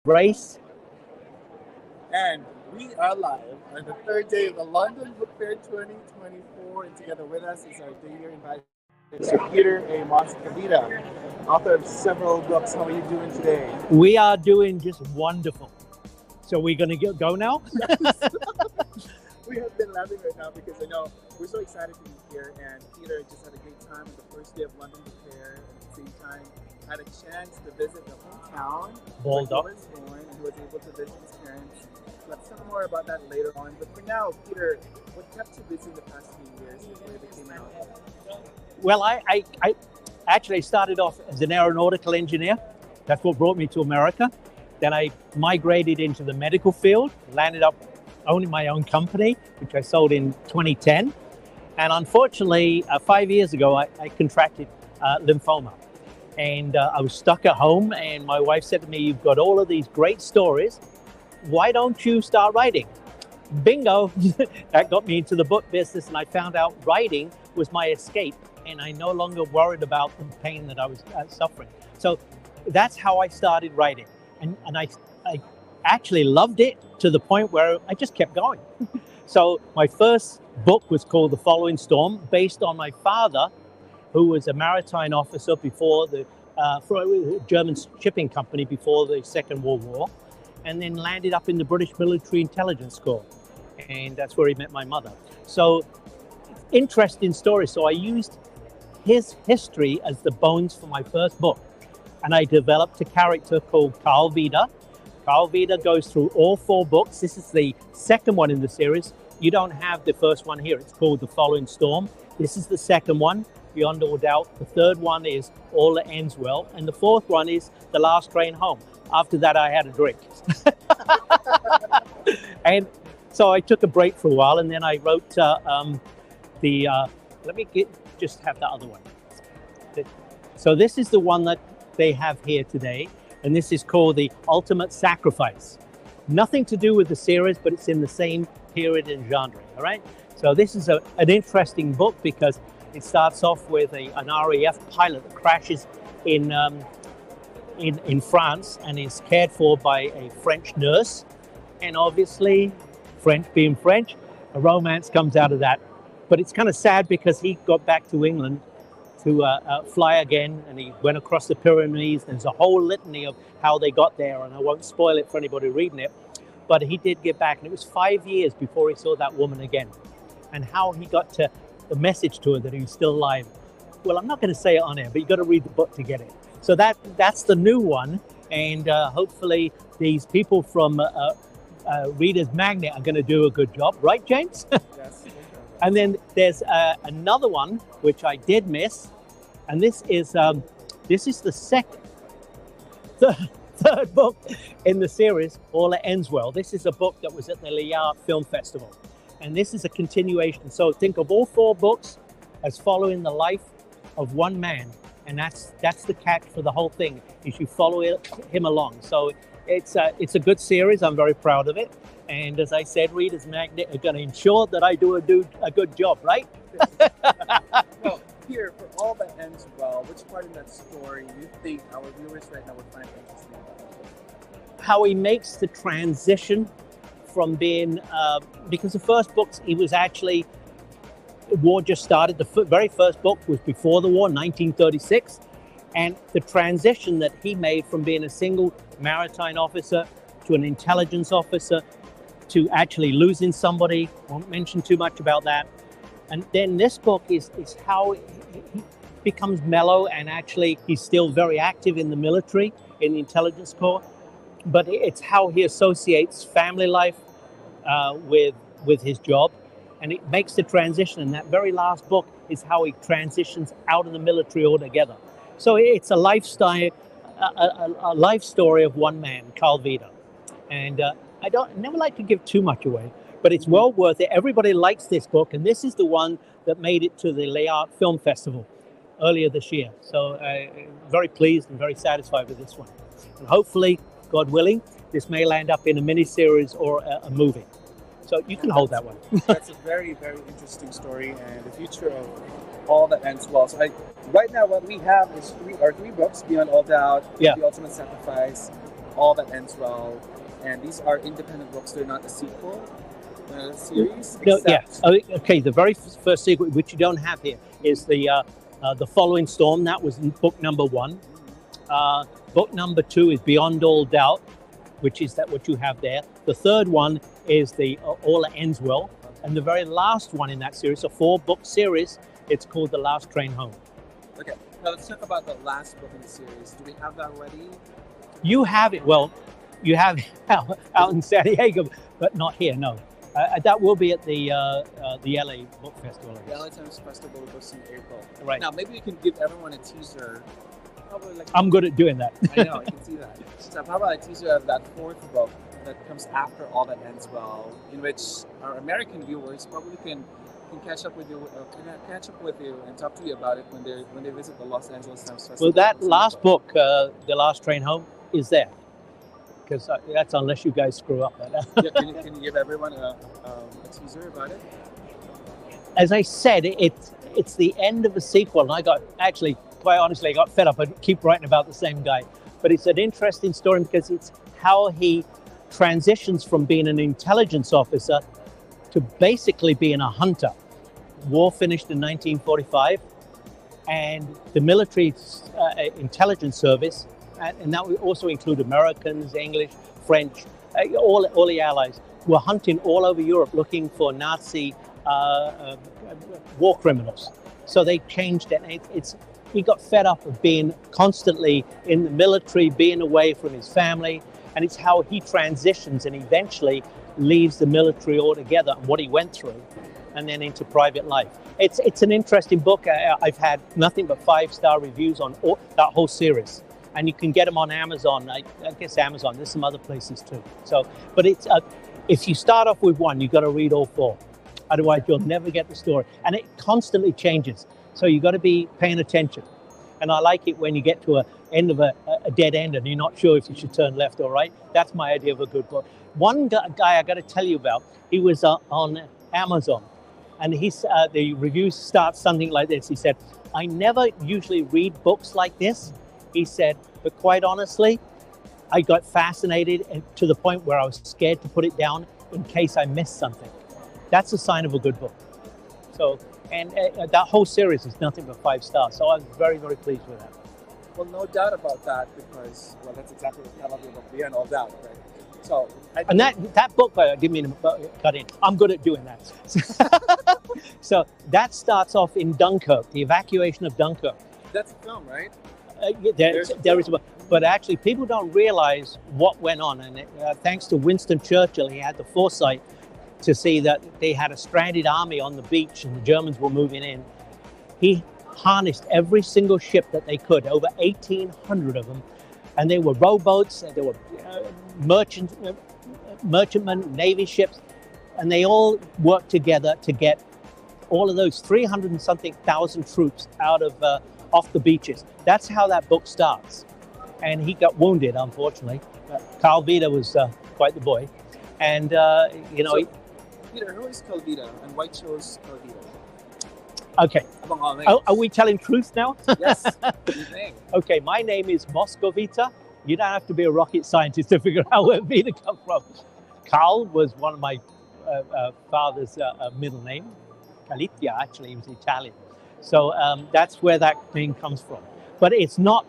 Race. And we are live on the third day of the London Book Fair 2024, and together with us is our dear invited Sir Peter A. Moscovita, author of several books. How are you doing today? We are doing just wonderful. So we're going to go now? We have been laughing right now because I know we're so excited to be here, and Peter just had a great time on the first day of London Book Fair, and at the same time had a chance to visit the hometown where he was born, and he was able to visit his parents. Let's talk more about that later on. But for now, Peter, what kept you busy in the past few years before you became an author? Well, I actually started off as an aeronautical engineer. That's what brought me to America. Then I migrated into the medical field, landed up owning my own company, which I sold in 2010. And unfortunately, 5 years ago, I contracted lymphoma. And I was stuck at home, and my wife said to me, "You've got all of these great stories. Why don't you start writing?" Bingo! That got me into the book business, and I found out writing was my escape, and I no longer worried about the pain that I was suffering. So that's how I started writing. And I actually loved it to the point where I just kept going. So my first book was called The Following Storm, based on my father, who was a maritime officer before for a German shipping company before the Second World War, and then landed up in the British Military Intelligence Corps. And that's where he met my mother. So interesting story. So I used his history as the bones for my first book. And I developed a character called Carl Vida. Carl Vida goes through all 4 books. This is the second one in the series. You don't have the first one here. It's called The Following Storm. This is the second one, beyond all doubt. The third one is All That Ends Well. And the fourth one is The Last Train Home. After that, I had a drink. And so I took a break for a while, and then I wrote let me just have the other one. So this is the one that they have here today, and this is called The Ultimate Sacrifice. Nothing to do with the series, but it's in the same period and genre, all right? So this is an interesting book because it starts off with an RAF pilot that crashes in France and is cared for by a French nurse. And obviously, French being French, a romance comes out of that. But it's kind of sad because he got back to England to fly again, and he went across the Pyrenees. There's a whole litany of how they got there, and I won't spoil it for anybody reading it. But he did get back, and it was 5 years before he saw that woman again. And how he got to the message to her that he was still alive. Well, I'm not going to say it on air, but you got to read the book to get it. So that's the new one, and hopefully these people from Readersagnet are going to do a good job, right, James? Yes. And then there's another one which I did miss, and this is the third book in the series, All That Ends Well. This is a book that was at the Langford Film Festival, and this is a continuation. So think of all 4 books as following the life of one man, and that's the catch for the whole thing, is you follow him along. So it's a good series. I'm very proud of it, and as I said, Readersagnet are going to ensure that I do a good job, right? Well, Peter, for All That Ends Well, which part in that story you think our viewers right now would find interesting? How he makes the transition from being, because the first books, he was actually, war just started. The very first book was before the war, 1936. And the transition that he made from being a single maritime officer to an intelligence officer to actually losing somebody, won't mention too much about that. And then this book is how he becomes mellow, and actually he's still very active in the military, in the intelligence corps. But it's how he associates family life with his job. And it makes the transition. And that very last book is how he transitions out of the military altogether. So it's a lifestyle, a life story of one man, Carl Vida. And I never like to give too much away, but it's well worth it. Everybody likes this book, and this is the one that made it to the Langford Film Festival earlier this year. So very pleased and very satisfied with this one. And hopefully, God willing, this may land up in a miniseries or a movie. So you can hold that one. That's a very, very interesting story, and the future of All That Ends Well. So right now what we have is three books, Beyond All Doubt, yeah. The Ultimate Sacrifice, All That Ends Well, and these are independent books. They're not a sequel series. No, yeah. Okay. The very first sequel, which you don't have here, is the Following Storm. That was book number 1. Book number 2 is Beyond All Doubt, which is what you have there. The third one is the All That Ends Well, and the very last one in that series, a 4-book series. It's called The Last Train Home. Okay. Now let's talk about the last book in the series. Do we have that ready? You have it. Well, you have it out in San Diego, but not here. No. That will be at the LA Book Festival. The LA Times Festival goes in April. Right. Now, maybe you can give everyone a teaser. Probably like I'm good at doing that. I know, I can see that. So how about a teaser of that 4th book that comes after All That Ends Well, in which our American viewers probably can catch up with you and talk to you about it when they visit the Los Angeles Times Festival. Well, that last book, The Last Train Home, is there. Because that's unless you guys screw up. Yeah, can you give everyone a teaser about it? As I said, it's the end of a sequel, and I got, actually, quite honestly, I got fed up. I keep writing about the same guy. But it's an interesting story because it's how he transitions from being an intelligence officer to basically being a hunter. War finished in 1945, and the military intelligence service, and that would also include Americans, English, French, all the allies, were hunting all over Europe looking for Nazi war criminals. So they changed it. He got fed up of being constantly in the military, being away from his family, and it's how he transitions and eventually leaves the military altogether and what he went through, and then into private life. It's an interesting book. I've had nothing but 5-star reviews on that whole series, and you can get them on Amazon. I guess Amazon. There's some other places too. So, but it's if you start off with one, you've got to read all 4. Otherwise, you'll never get the story, and it constantly changes. So you've got to be paying attention. And I like it when you get to a end of a dead end and you're not sure if you should turn left or right. That's my idea of a good book. One guy I got to tell you about, he was on Amazon, and the review starts something like this. He said, I never usually read books like this. He said, but quite honestly, I got fascinated to the point where I was scared to put it down in case I missed something. That's a sign of a good book. So, and that whole series is nothing but 5 stars. So I was very, very pleased with that. Well, no doubt about that, because, well, that's exactly what I love about Beyond All Doubt, right? So, and that book, I didn't mean to cut in. I'm good at doing that. So that starts off in Dunkirk, the evacuation of Dunkirk. That's a film, right? There is, but actually, people don't realize what went on. And thanks to Winston Churchill, he had the foresight to see that they had a stranded army on the beach and the Germans were moving in. He harnessed every single ship that they could, over 1,800 of them. And they were rowboats, there were merchantmen, Navy ships, and they all worked together to get all of those 300 and something thousand troops out of off the beaches. That's how that book starts. And he got wounded, unfortunately. Carl Vida was quite the boy. And, So, Peter, who is Calvita and why chose Calvita? Okay. Among all names. Are we telling truth now? Yes. Your name. Okay, my name is Moscovita. You don't have to be a rocket scientist to figure out where Vita comes from. Carl was one of my father's middle name. Calitia, actually, he was Italian. So that's where that name comes from. But it's not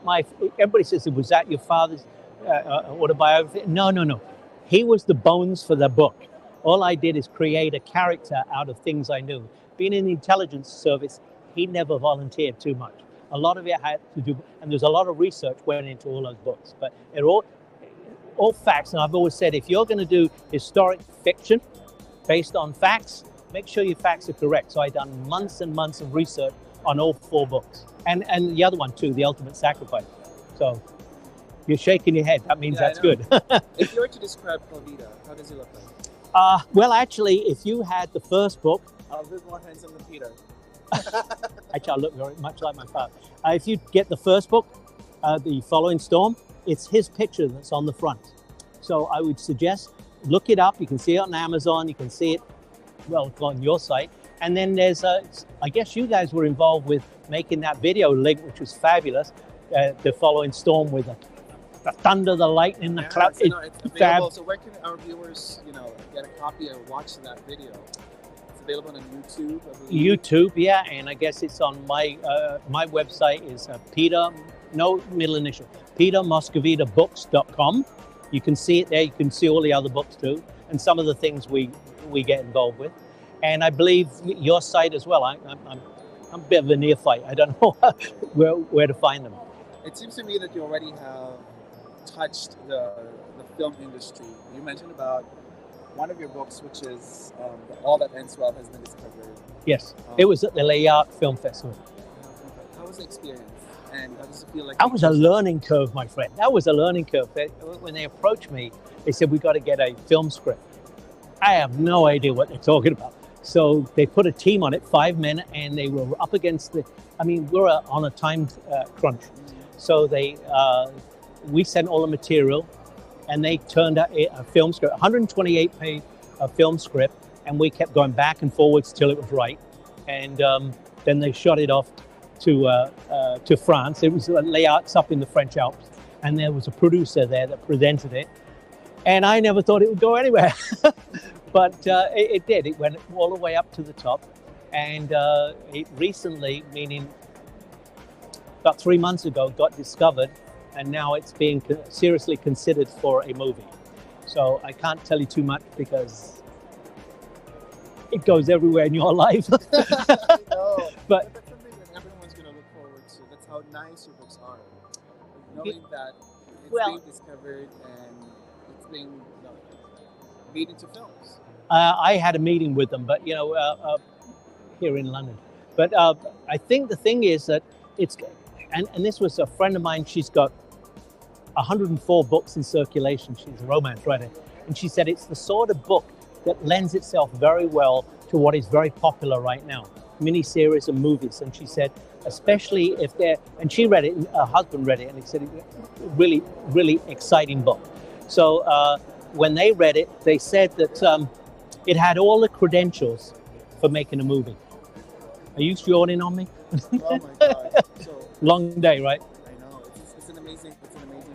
everybody says, was that your father's autobiography? No. He was the bones for the book. All I did is create a character out of things I knew. Being in the intelligence service, he never volunteered too much. A lot of it had to do, and there's a lot of research went into all those books. But they're all facts, and I've always said, if you're going to do historic fiction based on facts, make sure your facts are correct. So I've done months and months of research on all 4 books. And the other one too, The Ultimate Sacrifice. So you're shaking your head. That means that's good. If you were to describe Calvita, how does he look like? Well, actually, if you had the first book, I'll look more handsome than Peter. Actually, I look very much like my father. If you get the first book, The Following Storm, it's his picture that's on the front. So I would suggest, look it up. You can see it on Amazon. You can see it, well, on your site. And then there's, I guess you guys were involved with making that video link, which was fabulous. The Following Storm with Yeah. the thunder, the lightning, the cloud. So, no, it's available. So where can our viewers, get a copy or watch that video? It's available on YouTube, I believe. YouTube, yeah, and I guess it's on my my website is Peter, no middle initial, petermoscovitabooks.com. You can see it there. You can see all the other books too, and some of the things we get involved with. And I believe your site as well. I'm a bit of a neophyte. I don't know where to find them. It seems to me that you already have touched the film industry. You mentioned about one of your books, which is All That Ends Well Has Been Discovered. Yes, it was at the Layard Film Festival. How was the experience? And how does it feel like? That was a learning curve, my friend. That was a learning curve. When they approached me, they said, we got to get a film script. I have no idea what they're talking about. So they put a team on it, 5 men, and they were up against we're on a time crunch. So we sent all the material, and they turned out a film script, 128-page film script, and we kept going back and forwards till it was right. And then they shot it off to France. It was layouts up in the French Alps, and there was a producer there that presented it. And I never thought it would go anywhere, but it did. It went all the way up to the top, and it recently, meaning about 3 months ago, got discovered, and now it's being seriously considered for a movie. So I can't tell you too much because it goes everywhere in your life. I know. But that's something that everyone's going to look forward to. That's how nice your books are. Knowing that it's being discovered and it's being made into films. I had a meeting with them, but here in London. But I think the thing is that and this was a friend of mine. She's got 104 books in circulation. She's a romance writer, and she said it's the sort of book that lends itself very well to what is very popular right now, miniseries and movies. And she said, especially if and she read it, and her husband read it, and he said, really, really exciting book. So when they read it, they said that it had all the credentials for making a movie. Are you yawning on me? Oh my God. So, long day, right? I know. It's an amazing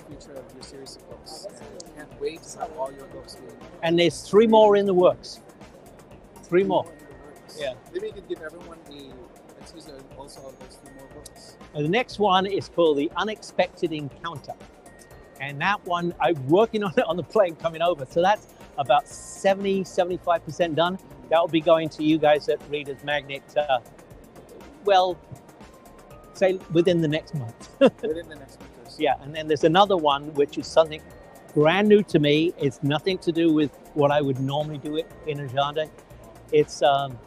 feature of your series of books. And I can't wait to have all your books here. And there's 3 more in the works. 3 more. Yeah. Maybe you could give everyone a teaser also of those 3 more books. And the next one is called The Unexpected Encounter. And that one, I'm working on it on the plane coming over. So that's about 75% done. That will be going to you guys at Readersagnet, say within the next month. Within the next month or so. Yeah, and then there's another one, which is something brand new to me. It's nothing to do with what I would normally do it in a genre. It's, I'm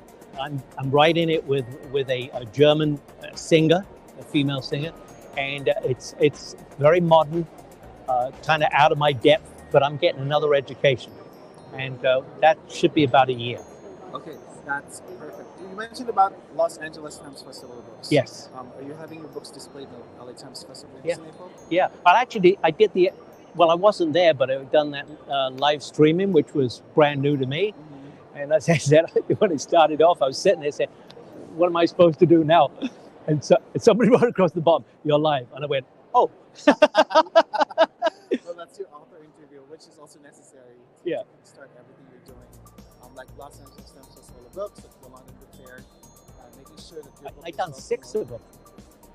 writing it with a German singer, a female singer, and it's very modern, kind of out of my depth, but I'm getting another education. And that should be about a year. Okay, that's perfect. You mentioned about Los Angeles Times Festival books. Yes. Are you having your books displayed at the LA Times Festival in April? Yeah. But actually, I wasn't there, but I've done that live streaming, which was brand new to me. Mm-hmm. And as I said, when it started off, I was sitting there saying, what am I supposed to do now? And so somebody wrote across the bottom, you're live. And I went, oh. Well, that's your author interview, which is also necessary to start everything you're doing. Like Los Angeles Times Festival of Books, like the London Book Fair, making sure that your book I've done 6 of them.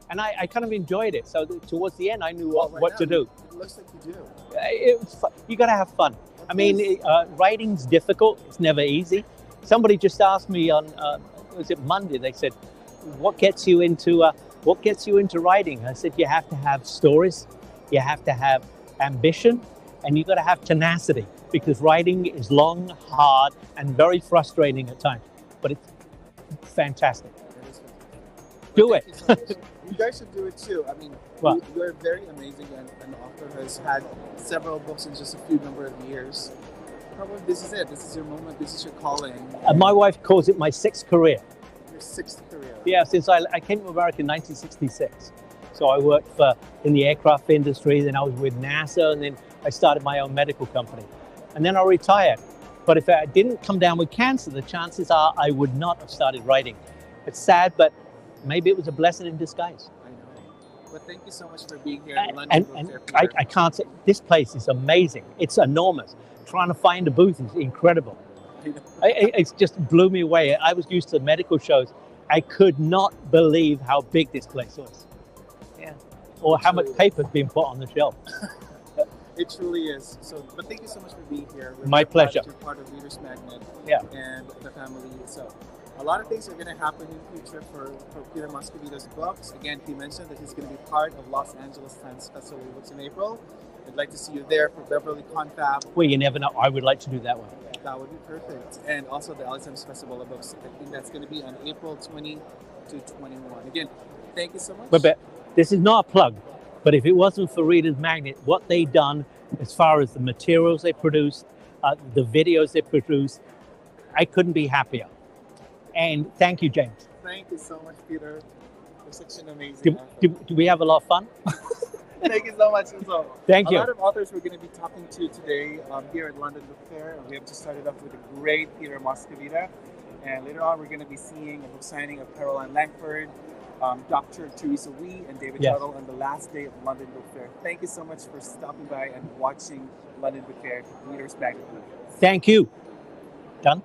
And I kind of enjoyed it. So towards the end, I knew what to do. It looks like you do. It was fun. You got to have fun. I mean, writing's difficult. It's never easy. Somebody just asked me on, was it Monday? They said, what gets you into writing? I said, you have to have stories. You have to have ambition, and you got to have tenacity, because writing is long, hard, and very frustrating at times. But it's fantastic. It is fantastic. Do it. You, so you guys should do it too. I mean, you're very amazing, and an author has had several books in just a few number of years. Probably this is it. This is your moment. This is your calling. My wife calls it my 6th career. Your 6th career. Yeah, since I came to America in 1966. So I worked in the aircraft industry, then I was with NASA, and then I started my own medical company. And then I retired. But if I didn't come down with cancer, the chances are I would not have started writing. It's sad, but maybe it was a blessing in disguise. I know. But thank you so much for being here at London And, Book and Fair, I, Peter. I can't say, this place is amazing. It's enormous. Trying to find a booth is incredible. It's just blew me away. I was used to medical shows. I could not believe how big this place was. Yeah. Or how much paper's been put on the shelf. It truly is. So, but thank you so much for being here. We're My very proud pleasure. that You're part of Readersagnet Yeah. and the family. So, a lot of things are going to happen in the future for Peter Moscovita's books. Again, he mentioned that he's going to be part of Los Angeles Times Festival of Books in April. I'd like to see you there for Beverly Confab. Well, you never know. I would like to do that one. That would be perfect. And also the LSM's Festival of Books. I think that's going to be on April 20 to 21. Again, thank you so much. But this is not a plug. But if it wasn't for Readersagnet, what they done as far as the materials they produced, the videos they produced, I couldn't be happier. And thank you, James. Thank you so much, Peter. You're such an amazing author. Do we have a lot of fun? Thank you so much. So, Thank you. A lot of authors we're going to be talking to today here at London Book Fair. We have just started off with the great Peter Moscovita. And later on, we're going to be seeing a book signing of Caroline Langford, Dr. Teresa Wee, and David Tuttle on the last day of London Book Fair. Thank you so much for stopping by and watching London Book Fair. Readersagnet. Thank you. Done?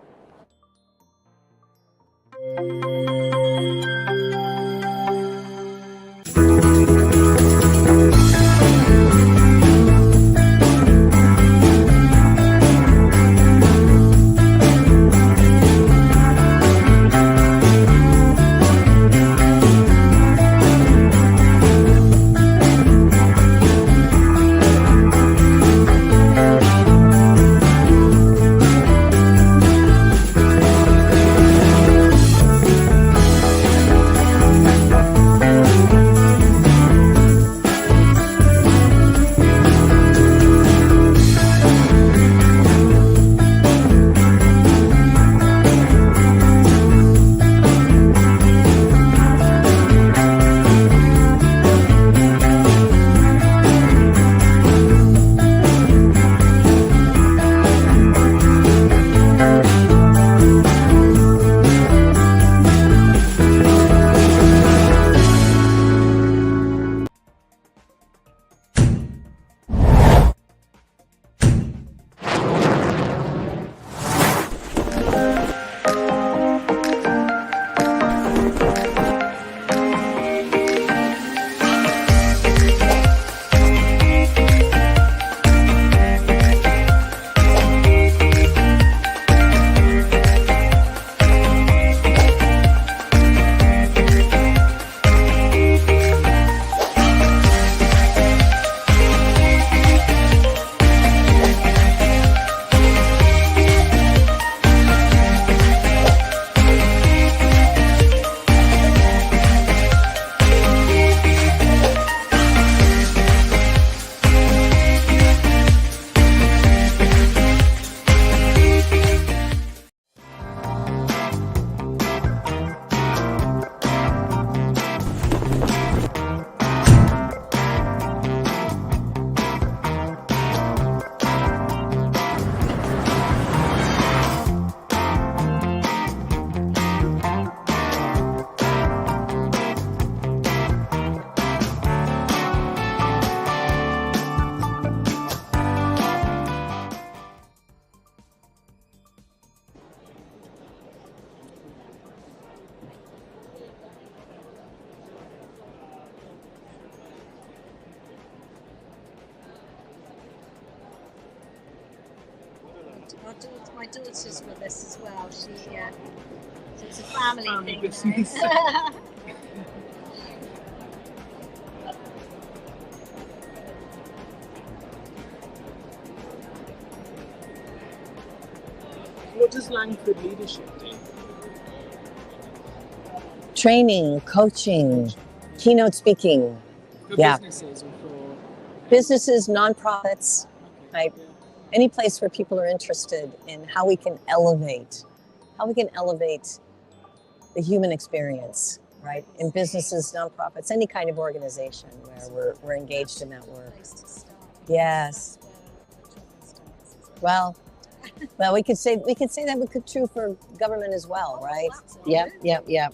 My daughter's with us as well. So it's a family thing. business. What does Langford leadership do? Training, coaching, keynote speaking, For Yeah. businesses or for... businesses, nonprofits, right? Yeah. Any place where people are interested in how we can elevate the human experience, right? In businesses, nonprofits, any kind of organization where we're engaged in that work. Place to start. Yes. Well, we could say that would be true for government as well, right? Absolutely. Yep. Absolutely. Well,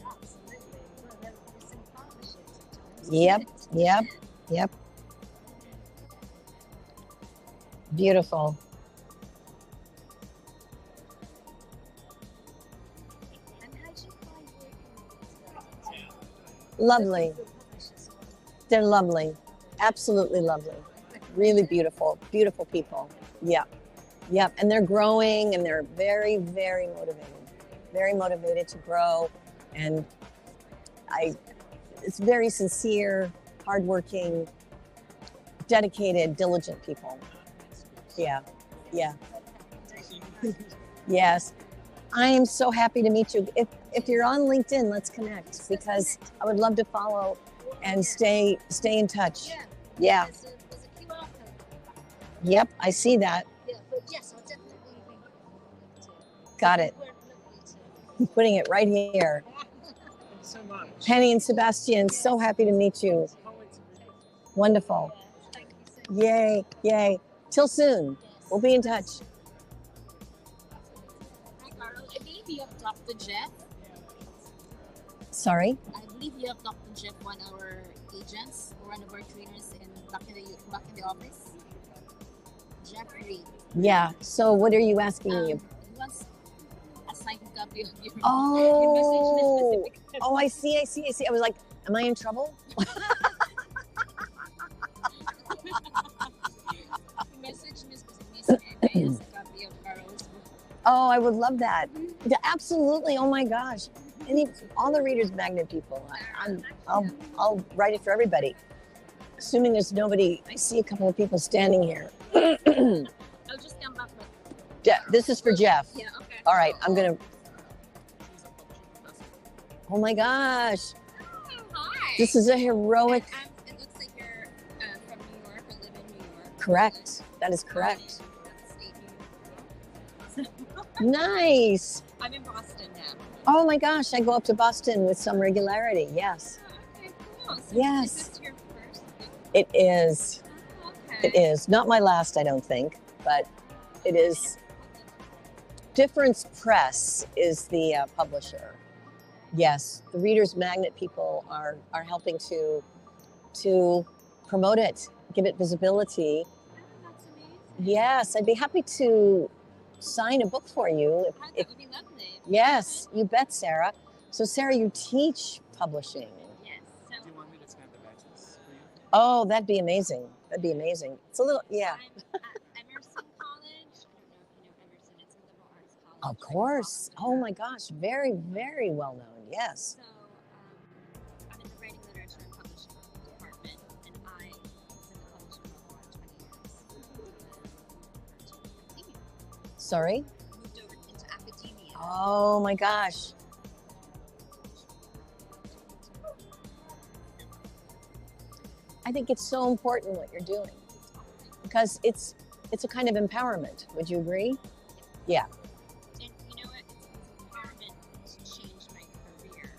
it's in partnerships at times, isn't Yep. it? Yep. Yep. Beautiful. And how'd you find working with these guys? Lovely. They're lovely. Absolutely lovely. Really beautiful. Beautiful people. Yeah. Yep. And they're growing and they're very, very motivated. Very motivated to grow. And it's very sincere, hardworking, dedicated, diligent people. Yeah. Yeah. Yes. I am so happy to meet you. If you're on LinkedIn, let's connect because I would love to follow and stay in touch. Yeah. There's a QR code. Yep, I see that. Yeah, but yes, I'll definitely be Got it. I'm putting it right here. So much. Penny and Sebastian, so happy to meet you. Wonderful. Thank you so much. Yay, yay. Till soon. We'll be in touch. Hi, Carl. I believe you have Dr. Jeff. Sorry? I believe you have Dr. Jeff, one of our agents, or one of our trainers back in the office. Jeff Reed. Yeah. So what are you asking me? He wants a signed copy of your Oh. your message. Oh, I see. I was like, am I in trouble? Message Miss and a copy of Carl's book. Oh, I would love that. Yeah, absolutely. Oh my gosh. All the Reader's Magnet people. I'll write it for everybody. Assuming there's nobody. I see a couple of people standing here. I'll just come back with. This is for Jeff. Yeah, okay. All right, I'm gonna. Oh my gosh. Oh, hi. This is a heroic. It looks like you're from New York or live in New York. Correct. That is correct. That's state New York. Nice. I'm in Boston now. Oh my gosh, I go up to Boston with some regularity. Yes. Oh, okay, cool. So Yes. Is this your first? It is. Oh, okay. It is. Not my last, I don't think, but it is. Difference Press is the publisher. Yes, the Reader's Magnet people are helping to promote it, give it visibility. Oh, that's amazing. Yes, I'd be happy to sign a book for you. Oh, that would be lovely. Yes, you bet, Sarah. So, Sarah, you teach publishing. Yes. Do you want me to scan the badges for you? Oh, that'd be amazing. That'd be amazing. It's a little, yeah. I'm at Emerson College. I don't know if you know Emerson. It's a liberal arts college. Of course. Oh my gosh, very, very well known. Yes. So I'm in the writing, literature, and publishing department, and I was in the publishing for 20 years. Sorry? Moved over into academia. Oh my gosh. I think it's so important what you're doing because it's a kind of empowerment. Would you agree? Yeah. And you know what? It's empowerment to change my career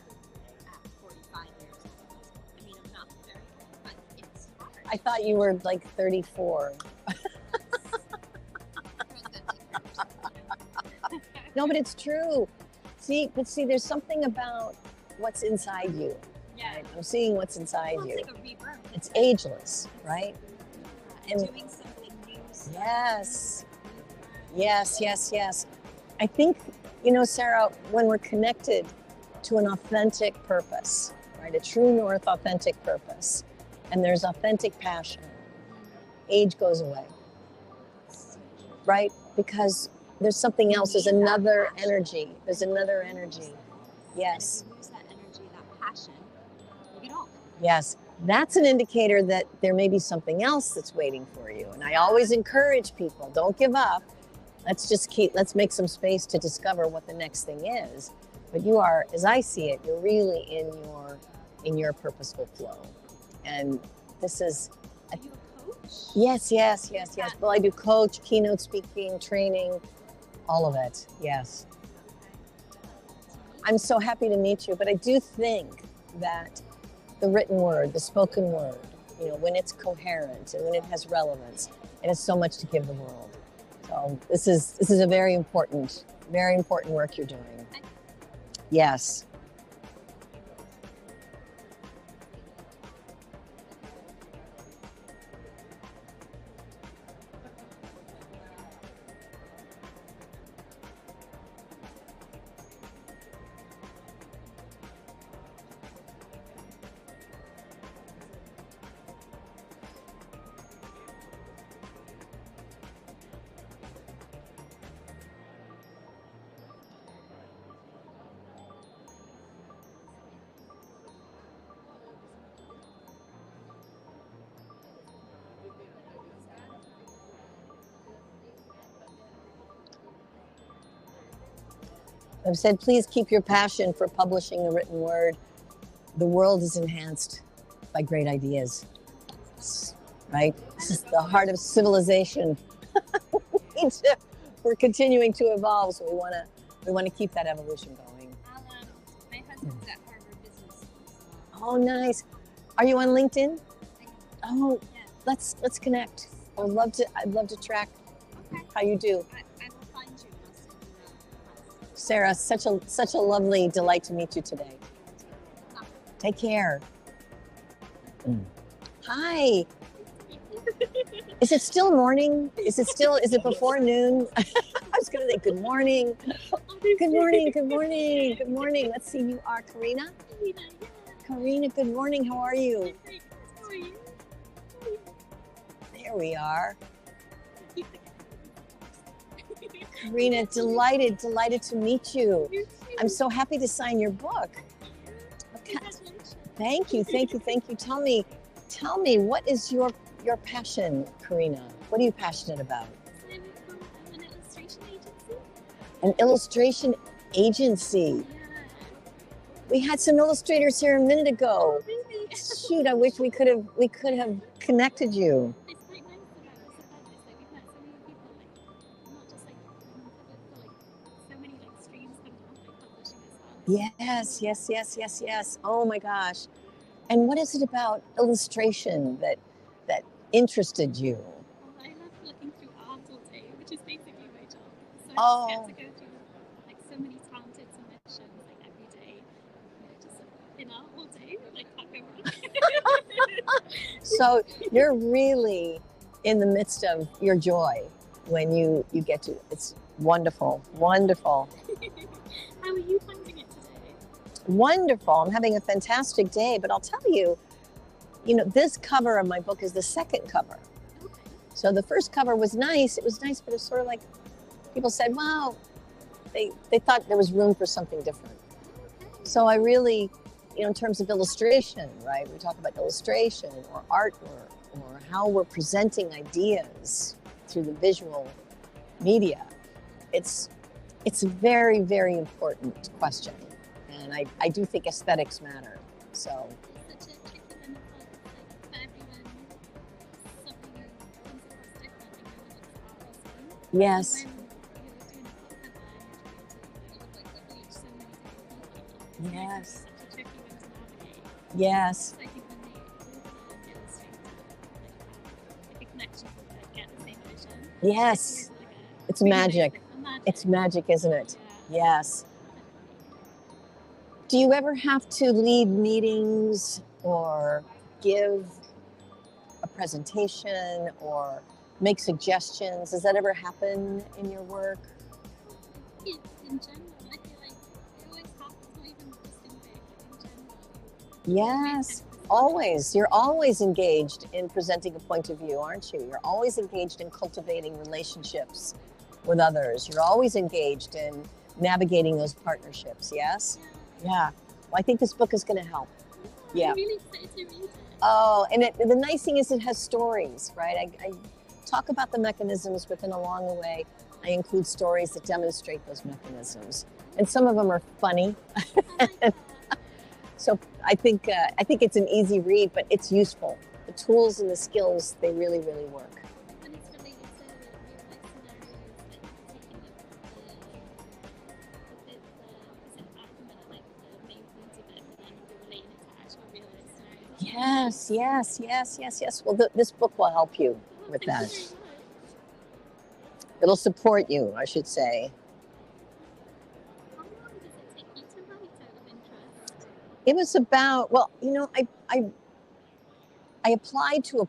at 45 years old. I mean, I'm not very old, but it's hard. I thought you were like 34. No, but it's true. See, there's something about what's inside you. Yeah. Right? I'm seeing what's inside Well, you. it's like a rebirth. It's ageless, right? And And- doing something new. Yes. Yes. I think, Sarah, when we're connected to an authentic purpose, right? A true north authentic purpose, and there's authentic passion, age goes away, right? Because there's something else, there's another energy. There's another energy. Yes. And if you lose that energy, that passion, you get old. Yes, that's an indicator that there may be something else that's waiting for you. And I always encourage people, don't give up. Let's make some space to discover what the next thing is. But you are, as I see it, you're really in your purposeful flow. And this is, Are you a coach? yes. Well, I do coach, keynote speaking, training, all of it. Yes. I'm so happy to meet you, but I do think that the written word, the spoken word, when it's coherent and when it has relevance, it has so much to give the world. So this is a very important work you're doing. I've said, please keep your passion for publishing the written word. The world is enhanced by great ideas, right? This is the heart of civilization. We're continuing to evolve, so we want to keep that evolution going. My husband's at Harvard Business School. Oh, nice. Are you on LinkedIn? Oh, Yeah. let's connect. I'd love to track Okay. how you do. I will find you and I'll send you a request. Sarah, such a lovely delight to meet you today. Take care. Hi. Is it still morning? Is it before noon? I was going to say good morning. Good morning, good morning, good morning. Let's see, you are Karina? Karina, good morning. How are you? There we are. Karina, delighted to meet you. I'm so happy to sign your book. Thank you. Tell me, what is your passion, Karina? What are you passionate about? An illustration agency. An illustration agency. We had some illustrators here a minute ago. Oh, really? Shoot, I wish we could have connected you. It's quite nice about this event. We've met so many people, not just like so many streams coming off publishing as well. Yes. Oh my gosh. And what is it about illustration that interested you? Well, I love looking through art all day, which is basically my job. So Oh. I just get to go through so many talented submissions every day. Just in art all day, tuck over. So you're really in the midst of your joy when you get to. It's wonderful. How are you finding it today? Wonderful. I'm having a fantastic day, but I'll tell you, this cover of my book is the second cover. Okay. So the first cover was nice. It was nice, but it's sort of like people said, wow, they thought there was room for something different. So I really, in terms of illustration, right? We talk about illustration or artwork or how we're presenting ideas through the visual media. It's a very, very important question. And I do think aesthetics matter. So It's such a tricky one. For everyone, something comes across different and no one looks at art the same. yes, When you're doing a book cover and you're trying to reach so many different people, Yes. it's such a tricky one to navigate. yes, So I think when the illustrator a connection to get the same vision. yes. It's really magic. It's magic, isn't it? Yeah. Yes. Do you ever have to lead meetings or give a presentation or make suggestions? Does that ever happen in your work? In general, I feel like it always happens, not even just in big, in general. Yes, always. You're always engaged in presenting a point of view, aren't you? You're always engaged in cultivating relationships with others. You're always engaged in navigating those partnerships, yes? Yeah. Well, I think this book is going to help. Yeah. I'm really excited to read it. Oh, and the nice thing is it has stories, right? I talk about the mechanisms, but then along the way, I include stories that demonstrate those mechanisms. And some of them are funny. I like that. So I think it's an easy read, but it's useful. The tools and the skills, they really, really work. When it's related to real life scenarios, like taking the opposite argument, like the main point of it, but then you're relating it to actual real life scenarios. Yes. Well, this book will help you with Thank that. you very much. It'll support you, I should say. How long does it take you to write out of interest? It was about, well, I applied to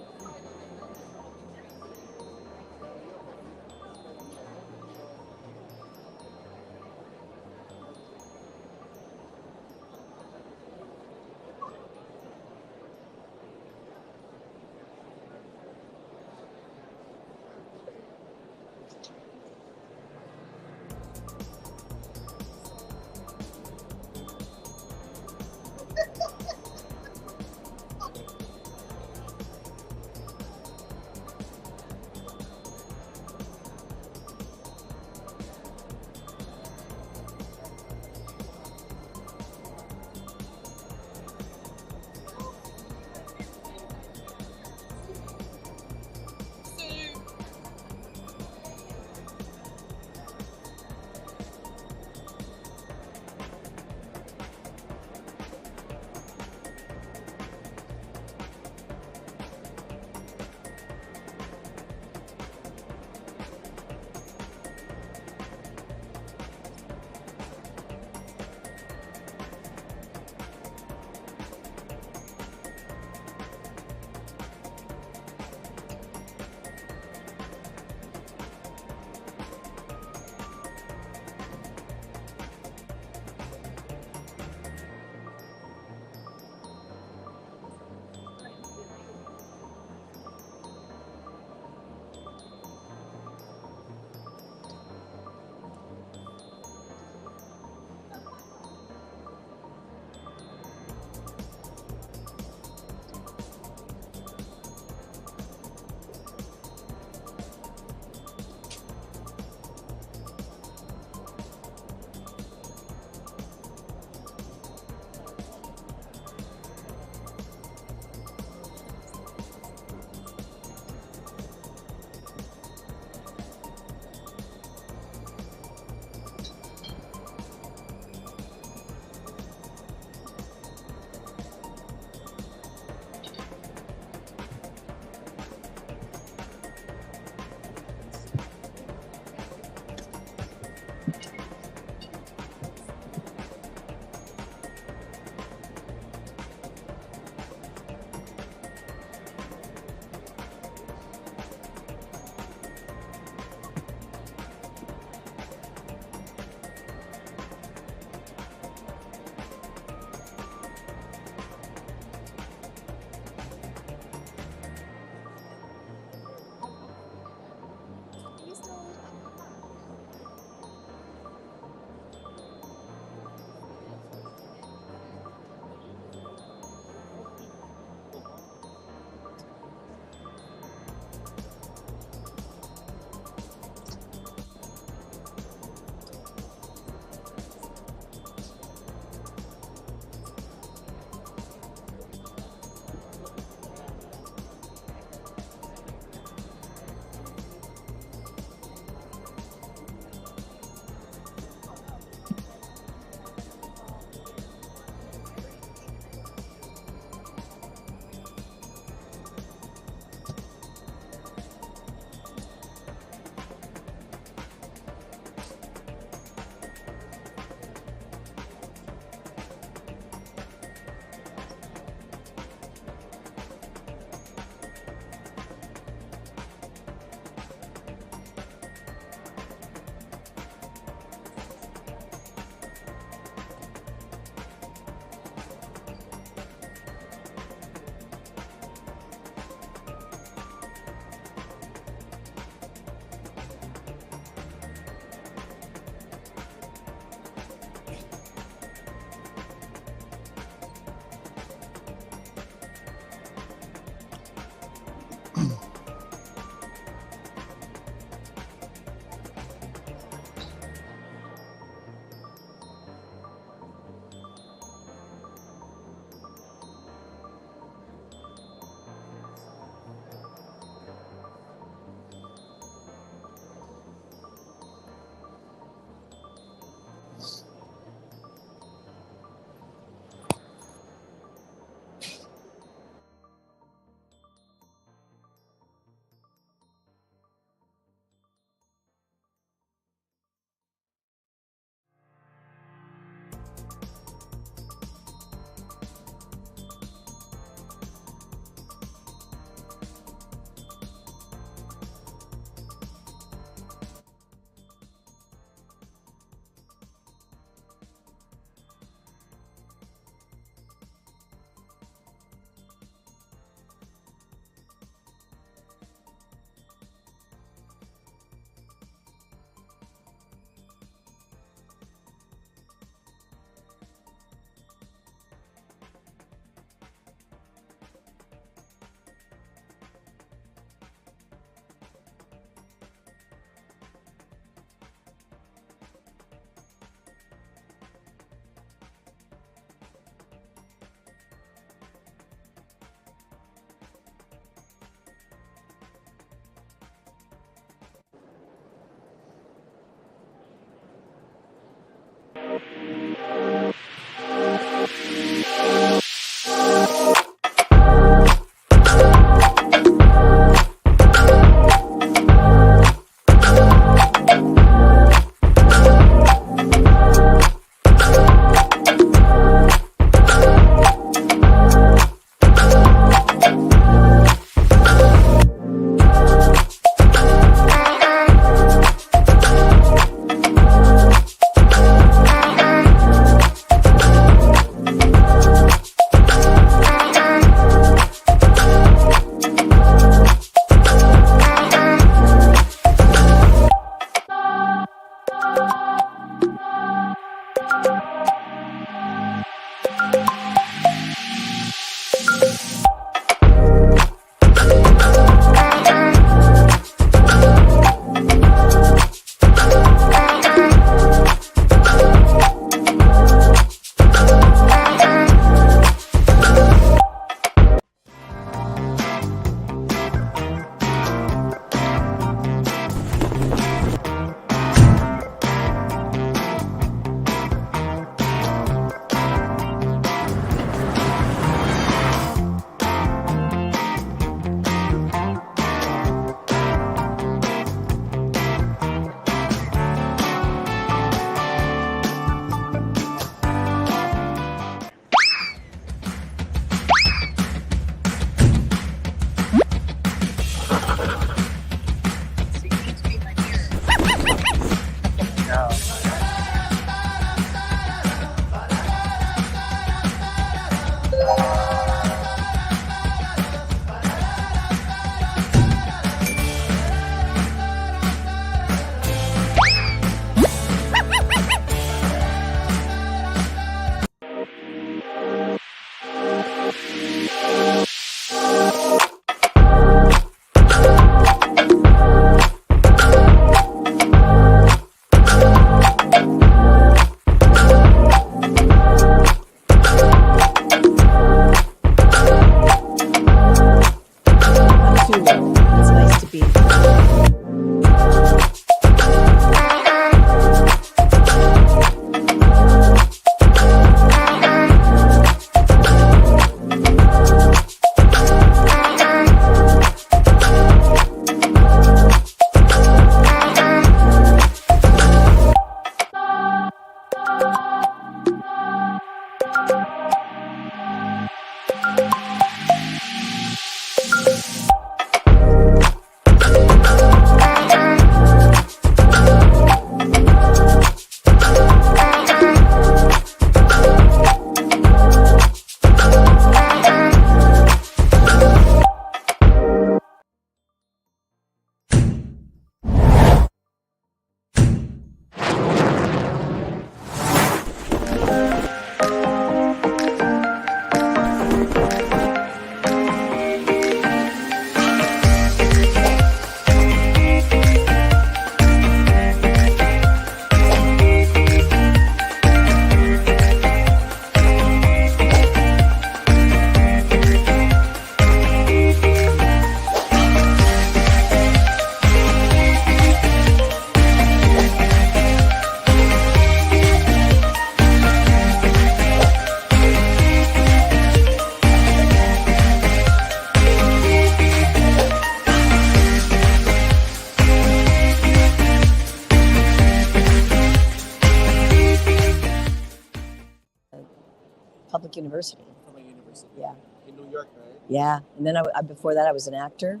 Public University. From a university. Yeah. In New York, right? Yeah. And then before that, I was an actor.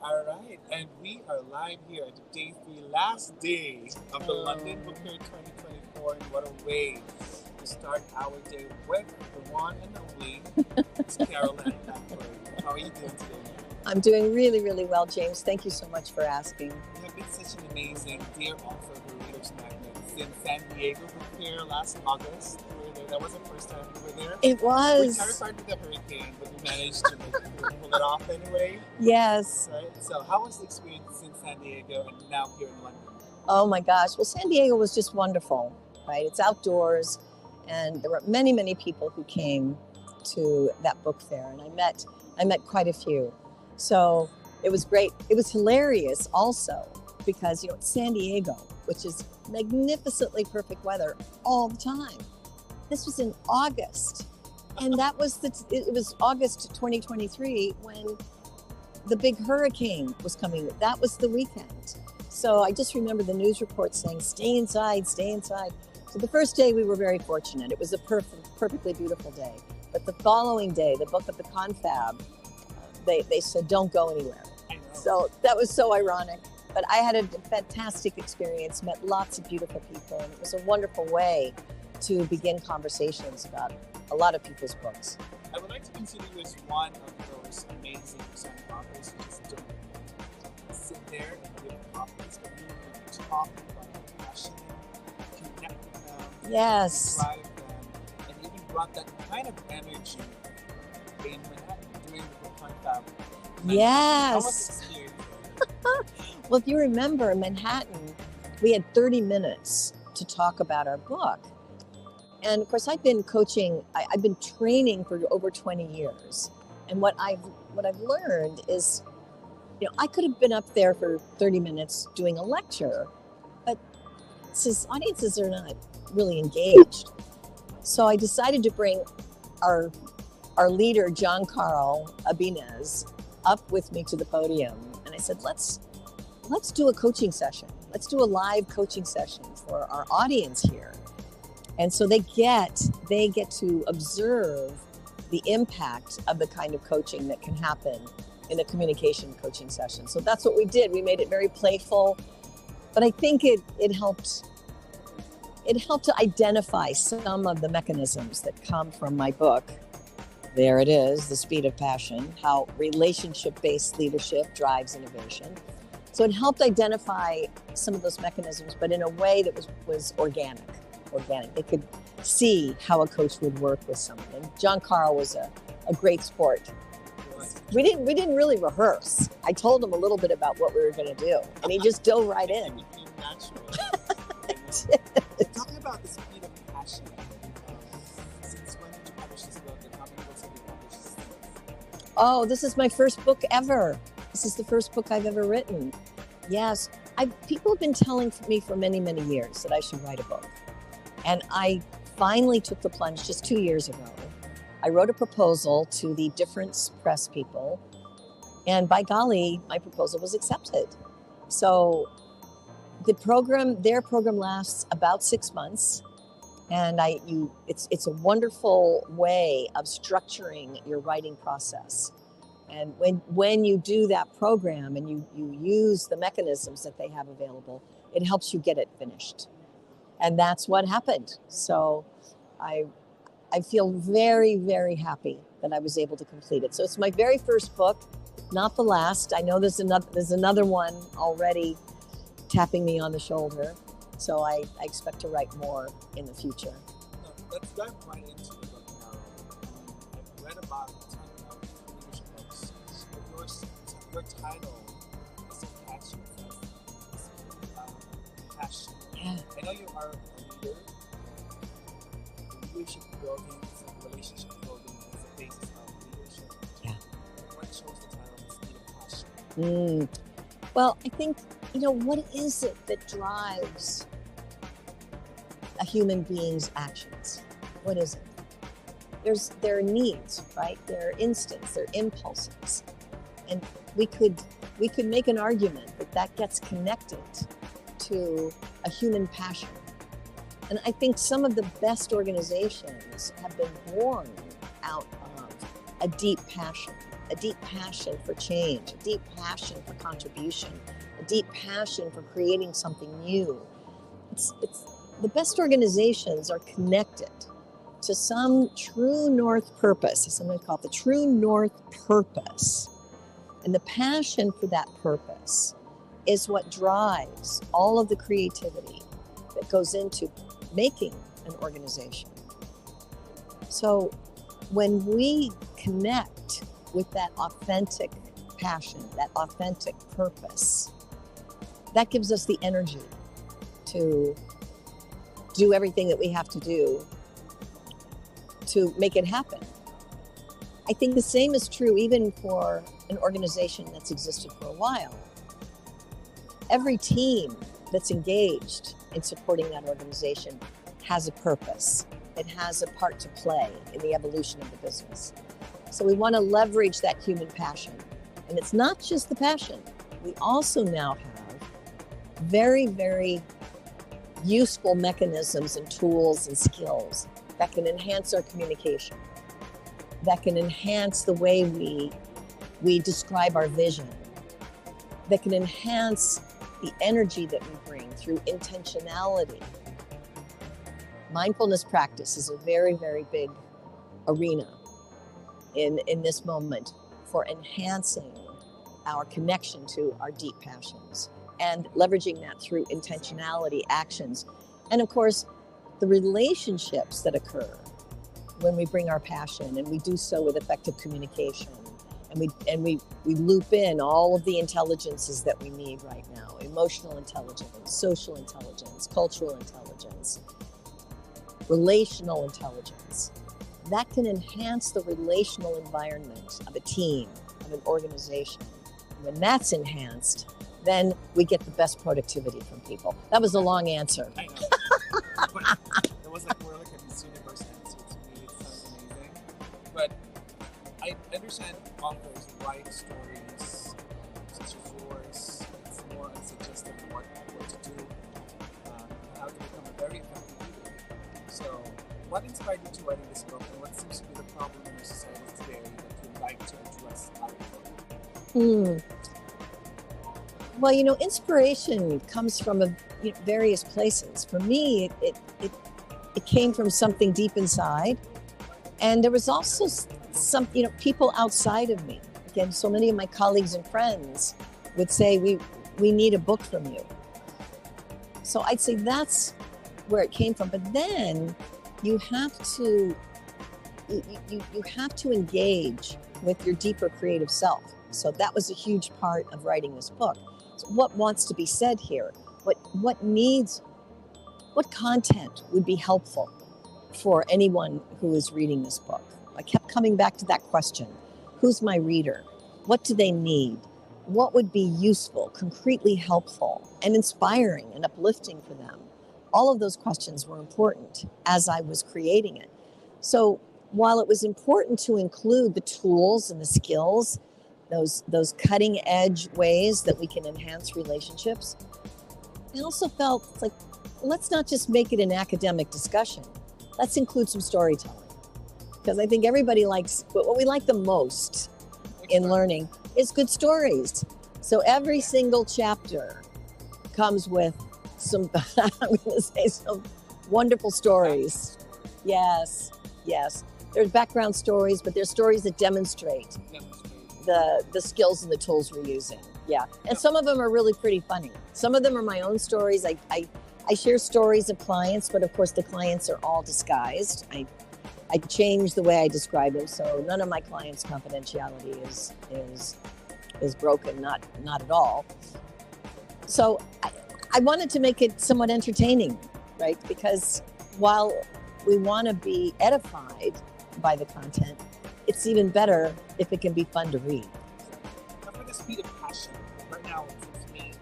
All right. And we are live here at day 3, last day of the London Book Fair 2024. And what a way to start our day with the one and only Carolyn Langford. How are you doing today? I'm doing really, really well, James. Thank you so much for asking. You have been such an amazing dear author of the Readersagnet in San Diego Book Fair last August. You were there. That was the first time you were there. It was. We terrified with the hurricane, but we managed to pull it off anyway. Yes. Right? So how was the experience in San Diego and now here in London? Oh my gosh. Well, San Diego was just wonderful, right? It's outdoors, and there were many, many people who came to that book fair, and I met quite a few. So it was great. It was hilarious also because, it's San Diego, which is magnificently perfect weather all the time. This was in August, And that was it was August 2023 when the big hurricane was coming. That was the weekend. So I just remember the news report saying, stay inside, stay inside. So the first day we were very fortunate. It was a perfectly beautiful day. But the following day, the book of the confab, they said, don't go anywhere. So that was so ironic. But I had a fantastic experience, met lots of beautiful people, and it was a wonderful way to begin conversations about a lot of people's books. I would like to consider you as one of those amazing young authors who just don't sit there and give copies, but you talk about passion, connect with them, Yes. drive them, and even brought that kind of energy in Manhattan during the book confab. How was Yes. the experience? Well, if you remember, in Manhattan, we had 30 minutes to talk about our book. And of course, I've been coaching, I've been training for over 20 years. And what I've learned is, I could have been up there for 30 minutes doing a lecture, but since audiences are not really engaged. So I decided to bring our leader, John Carl Abinez, up with me to the podium. And I said, let's do a coaching session. Let's do a live coaching session for our audience here. And so they get to observe the impact of the kind of coaching that can happen in a communication coaching session. So that's what we did. We made it very playful, but I think it helped to identify some of the mechanisms that come from my book. There it is, The Speed of Passion, how relationship-based leadership drives innovation. So it helped identify some of those mechanisms, but in a way that was organic. They could see how a coach would work with someone. And John Carl was a great sport. We didn't really rehearse. I told him a little bit about what we were going to do, and he just dove right in. It became natural. Talking about the speed of passion, since when did you publish this book, and how many books have you published since? Oh, this is my first book ever. This is the first book I've ever written. Yes, people have been telling me for many, many years that I should write a book. And I finally took the plunge just 2 years ago. I wrote a proposal to the Difference Press people, and by golly, my proposal was accepted. So their program lasts about 6 months, and it's a wonderful way of structuring your writing process. And when you do that program and you use the mechanisms that they have available, it helps you get it finished. And that's what happened. So I feel very, very happy that I was able to complete it. So it's my very first book, not the last. I know there's another one already tapping me on the shoulder. So I expect to write more in the future. Let's dive right into the book now. I've read about a ton of leadership books, but your title is so catchy. Passion. Yeah. I know you are a leader. Leadership building, relationship building is the basis of leadership. Yeah. What chose the title The Speed of Passion? Well, I think, what is it that drives a human being's actions? What is it? There are needs, right? There are instincts, there are impulses. And we could make an argument that gets connected to a human passion. And I think some of the best organizations have been born out of a deep passion for change, a deep passion for contribution, a deep passion for creating something new. It's the best organizations are connected to some true north purpose. Sometimes call it the true north purpose. And the passion for that purpose is what drives all of the creativity that goes into making an organization. So when we connect with that authentic passion, that authentic purpose, that gives us the energy to do everything that we have to do to make it happen. I think the same is true even for an organization that's existed for a while. Every team that's engaged in supporting that organization has a purpose. it has a part to play in the evolution of the business. So we want to leverage that human passion. And it's not just the passion. We also now have very, very useful mechanisms and tools and skills that can enhance our communication, that can enhance the way we describe our vision, that can enhance the energy that we bring through intentionality. Mindfulness practice is a very, very big arena in this moment for enhancing our connection to our deep passions and leveraging that through intentionality actions. And of course, the relationships that occur when we bring our passion, and we do so with effective communication, and we loop in all of the intelligences that we need right now: emotional intelligence, social intelligence, cultural intelligence, relational intelligence. That can enhance the relational environment of a team, of an organization. When that's enhanced, then we get the best productivity from people. That was a long answer. I know. But it was like more like a Miss Universe answer to me. It sounds amazing. But I understand authors write stories such as yours. It's more unsuggestive of what to do, how to become a very effective leader. So, what inspired you to writing this book, and what seems to be the problem in our society today that you'd like to address out of the book? Well, you know, inspiration comes from various places. For me, it came from something deep inside, and there was also some, people outside of me. Again, so many of my colleagues and friends would say, "We need a book from you." So I'd say that's where it came from. But then you have to engage with your deeper creative self. So that was a huge part of writing this book. So what wants to be said here? What content would be helpful for anyone who is reading this book? I kept coming back to that question. Who's my reader? What do they need? What would be useful, concretely helpful, and inspiring and uplifting for them? All of those questions were important as I was creating it. So while it was important to include the tools and the skills, those cutting edge ways that we can enhance relationships, I also felt like, let's not just make it an academic discussion. Let's include some storytelling. Because I think everybody likes, what we like the most in learning is good stories. So every single chapter comes with some, I'm going to say, some wonderful stories. Yes. There's background stories, but there's stories that demonstrate the skills and the tools we're using. Yeah. And some of them are really pretty funny. Some of them are my own stories. I share stories of clients, but of course the clients are all disguised. I change the way I describe them, so none of my clients' confidentiality is broken, not at all. So I wanted to make it somewhat entertaining, right? Because while we want to be edified by the content, it's even better if it can be fun to read. Now for the speed of passion, right now, it seems to me,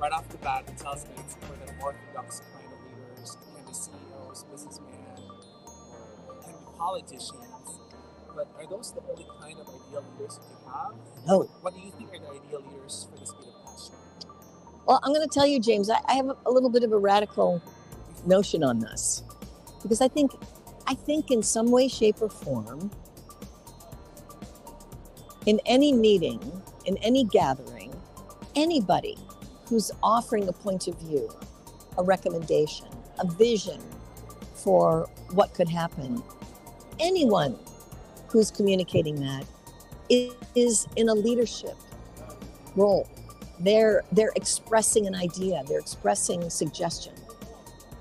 right off the bat, it tells me it's for the orthodox kind of leaders. It can be CEOs, businessmen, or it can be politicians. But are those the only kind of ideal leaders that you have? No. What do you think are the ideal leaders for the speed of passion? Well, I'm going to tell you, James, I have a little bit of a radical notion on this. Because I think in some way, shape, or form, in any meeting, in any gathering, anybody who's offering a point of view, a recommendation, a vision for what could happen, anyone who's communicating that is in a leadership role. They're expressing an idea, they're expressing suggestion.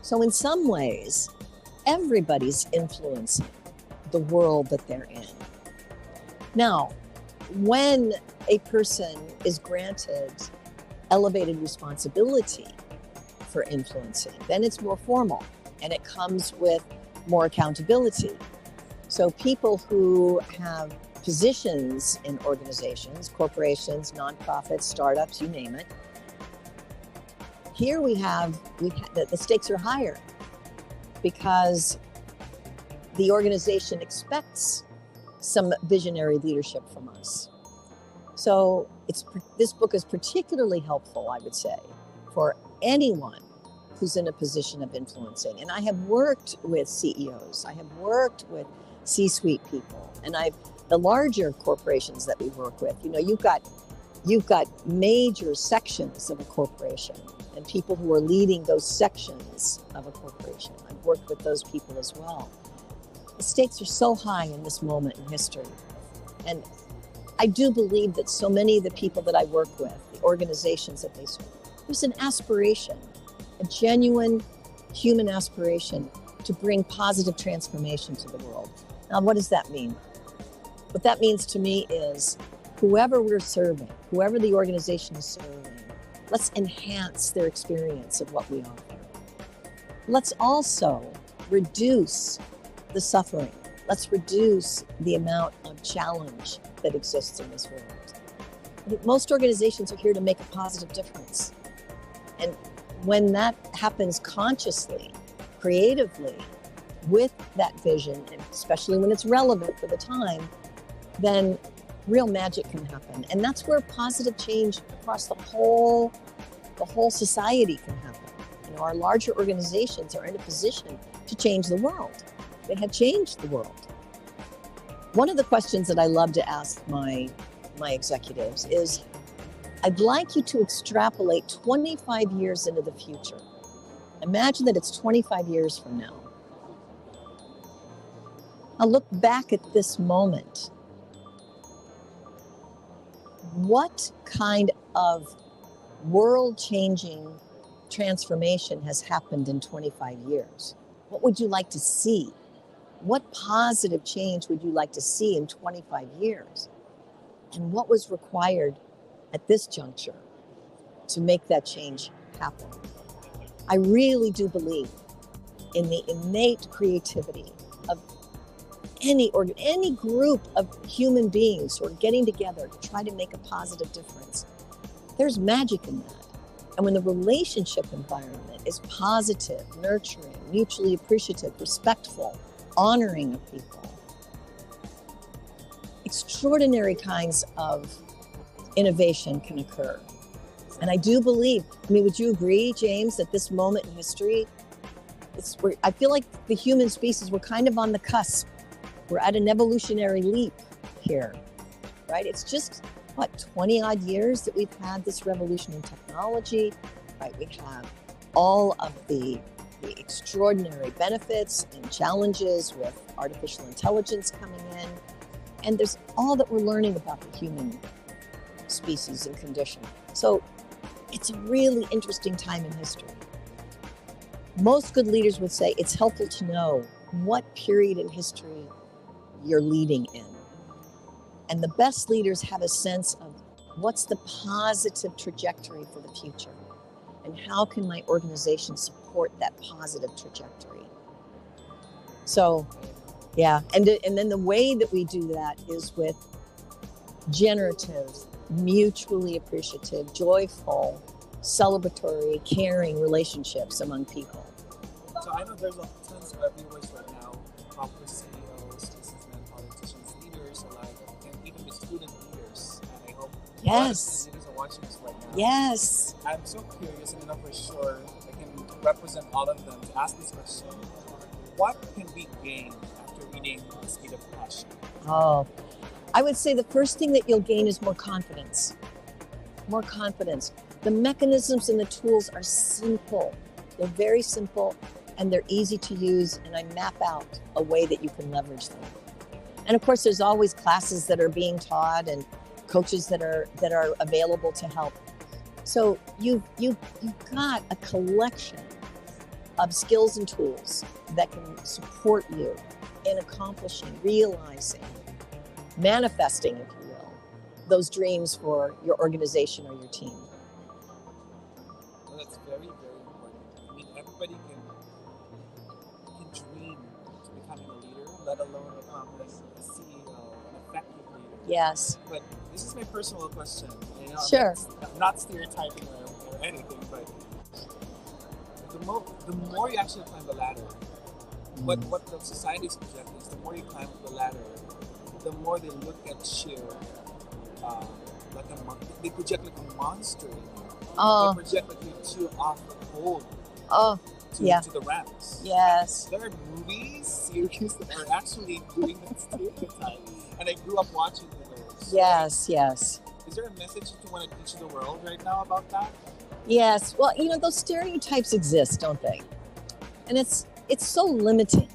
So in some ways, everybody's influencing the world that they're in. Now, when a person is granted elevated responsibility for influencing, then it's more formal and it comes with more accountability. So people who have positions in organizations, corporations, nonprofits, startups, you name it, here we have the stakes are higher because the organization expects some visionary leadership from us. So this book is particularly helpful, I would say, for anyone who's in a position of influencing. And I have worked with CEOs, I have worked with C-suite people, and the larger corporations that we work with, you know, you've got major sections of a corporation and people who are leading those sections of a corporation. I've worked with those people as well. The stakes are so high in this moment in history. And I do believe that so many of the people that I work with, the organizations that they serve, there's an aspiration, a genuine human aspiration to bring positive transformation to the world. Now, what does that mean? What that means to me is whoever we're serving, whoever the organization is serving, let's enhance their experience of what we offer. Let's also reduce the suffering. Let's reduce the amount of challenge that exists in this world. Most organizations are here to make a positive difference. And when that happens consciously, creatively, with that vision, and especially when it's relevant for the time, then real magic can happen. And that's where positive change across the whole society can happen. You know, our larger organizations are in a position to change the world. They have changed the world. One of the questions that I love to ask my executives is, I'd like you to extrapolate 25 years into the future. Imagine that it's 25 years from now. Now look back at this moment. What kind of world-changing transformation has happened in 25 years? What would you like to see? What positive change would you like to see in 25 years? And what was required at this juncture to make that change happen? I really do believe in the innate creativity of any group of human beings who are getting together to try to make a positive difference. There's magic in that. And when the relationship environment is positive, nurturing, mutually appreciative, respectful, honoring of people, extraordinary kinds of innovation can occur. And I do believe, would you agree, James, that this moment in history, I feel like the human species, we're kind of on the cusp. We're at an evolutionary leap here, right? It's just, 20 odd years that we've had this revolution in technology, right? We have all of the extraordinary benefits and challenges with artificial intelligence coming in. And there's all that we're learning about the human species and condition. So it's a really interesting time in history. Most good leaders would say it's helpful to know what period in history you're leading in. And the best leaders have a sense of what's the positive trajectory for the future, and how can my organization support that positive trajectory. So, yeah, and then the way that we do that is with generative, mutually appreciative, joyful, celebratory, caring relationships among people. So I know there's tons of viewers right now, corporate CEOs, businessmen, politicians, leaders alike, and even the student leaders. And I hope yes, leaders are watching this right now. Yes. I'm so curious, and I know for sure I can represent all of them to ask this question. What can we gain after reading The Speed of Passion? Oh, I would say the first thing that you'll gain is more confidence. More confidence. The mechanisms and the tools are simple. They're very simple and they're easy to use, and I map out a way that you can leverage them. And of course, there's always classes that are being taught and coaches that are available to help. So you've got a collection of skills and tools that can support you in accomplishing, realizing, manifesting, if you will, those dreams for your organization or your team. Well, that's very, very important. I mean, everybody can dream to becoming a leader, let alone becoming a CEO, an effective leader. Yes. But this is my personal question. You know, sure. I'm not stereotyping or anything, but the more you actually climb the ladder, what the society's projecting is the more you climb up the ladder, the more they look at you like they project like a monster. Oh. They project like you're too off the pole. Oh. To the ranks. Yes. There are movies, series that are actually doing that stereotype, and I grew up watching those. Yes, yes. Is there a message you want to teach the world right now about that? Yes. Well, those stereotypes exist, don't they? And it's so limiting,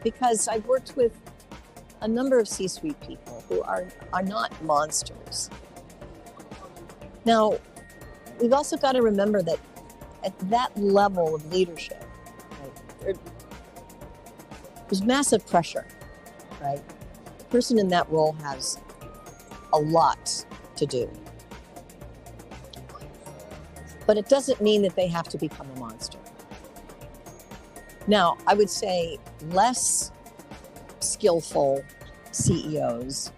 because I've worked with a number of C-suite people who are not monsters. Now, we've also got to remember that at that level of leadership, right, there's massive pressure, right? The person in that role has a lot to do. But it doesn't mean that they have to become a monster. Now, I would say less skillful CEOs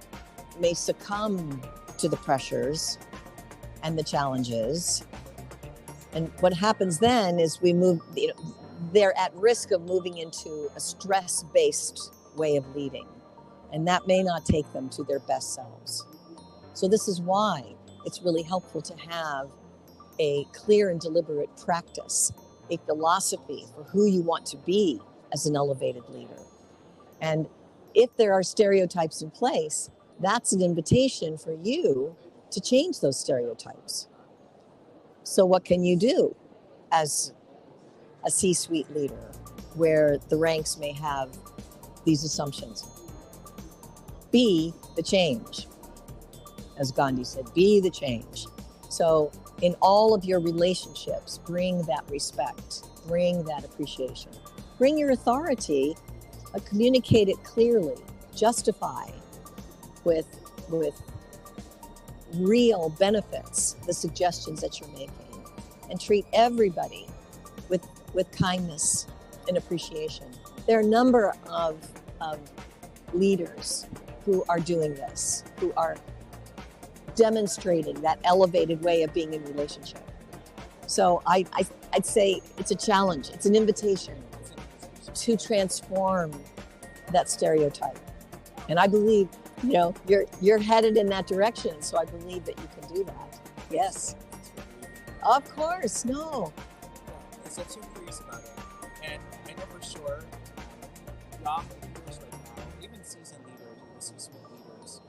may succumb to the pressures and the challenges. And what happens then is they're at risk of moving into a stress-based way of leading. And that may not take them to their best selves. So this is why it's really helpful to have a clear and deliberate practice, a philosophy for who you want to be as an elevated leader. And if there are stereotypes in place, that's an invitation for you to change those stereotypes. So what can you do as a C-suite leader where the ranks may have these assumptions? Be the change. As Gandhi said, be the change. So in all of your relationships, bring that respect, bring that appreciation, bring your authority, but communicate it clearly, justify with real benefits the suggestions that you're making, and treat everybody with kindness and appreciation. There are a number of leaders who are doing this, who are demonstrating that elevated way of being in relationship. So I'd say it's a challenge, it's an invitation to transform that stereotype. And I believe, you're headed in that direction, so I believe that you can do that. Yes. Of course, no. I'm so curious about it. And I know for sure, young leaders right now, even seasoned leaders, even C-suite leaders,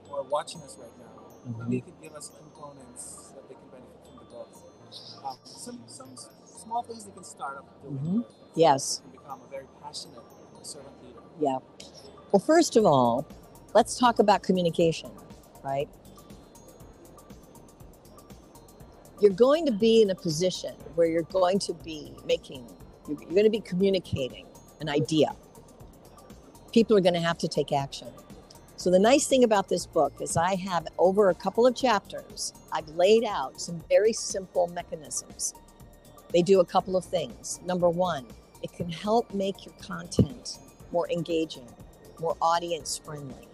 who are watching us right now, maybe they can give us components that they can benefit from the book. Some small things they can start up doing. Yes. And become a very passionate servant leader. Yeah. Well, first of all, let's talk about communication, right? You're going to be in a position where you're going to be you're going to be communicating an idea. People are going to have to take action. So the nice thing about this book is I have, over a couple of chapters, I've laid out some very simple mechanisms. They do a couple of things. Number one, it can help make your content more engaging, more audience friendly.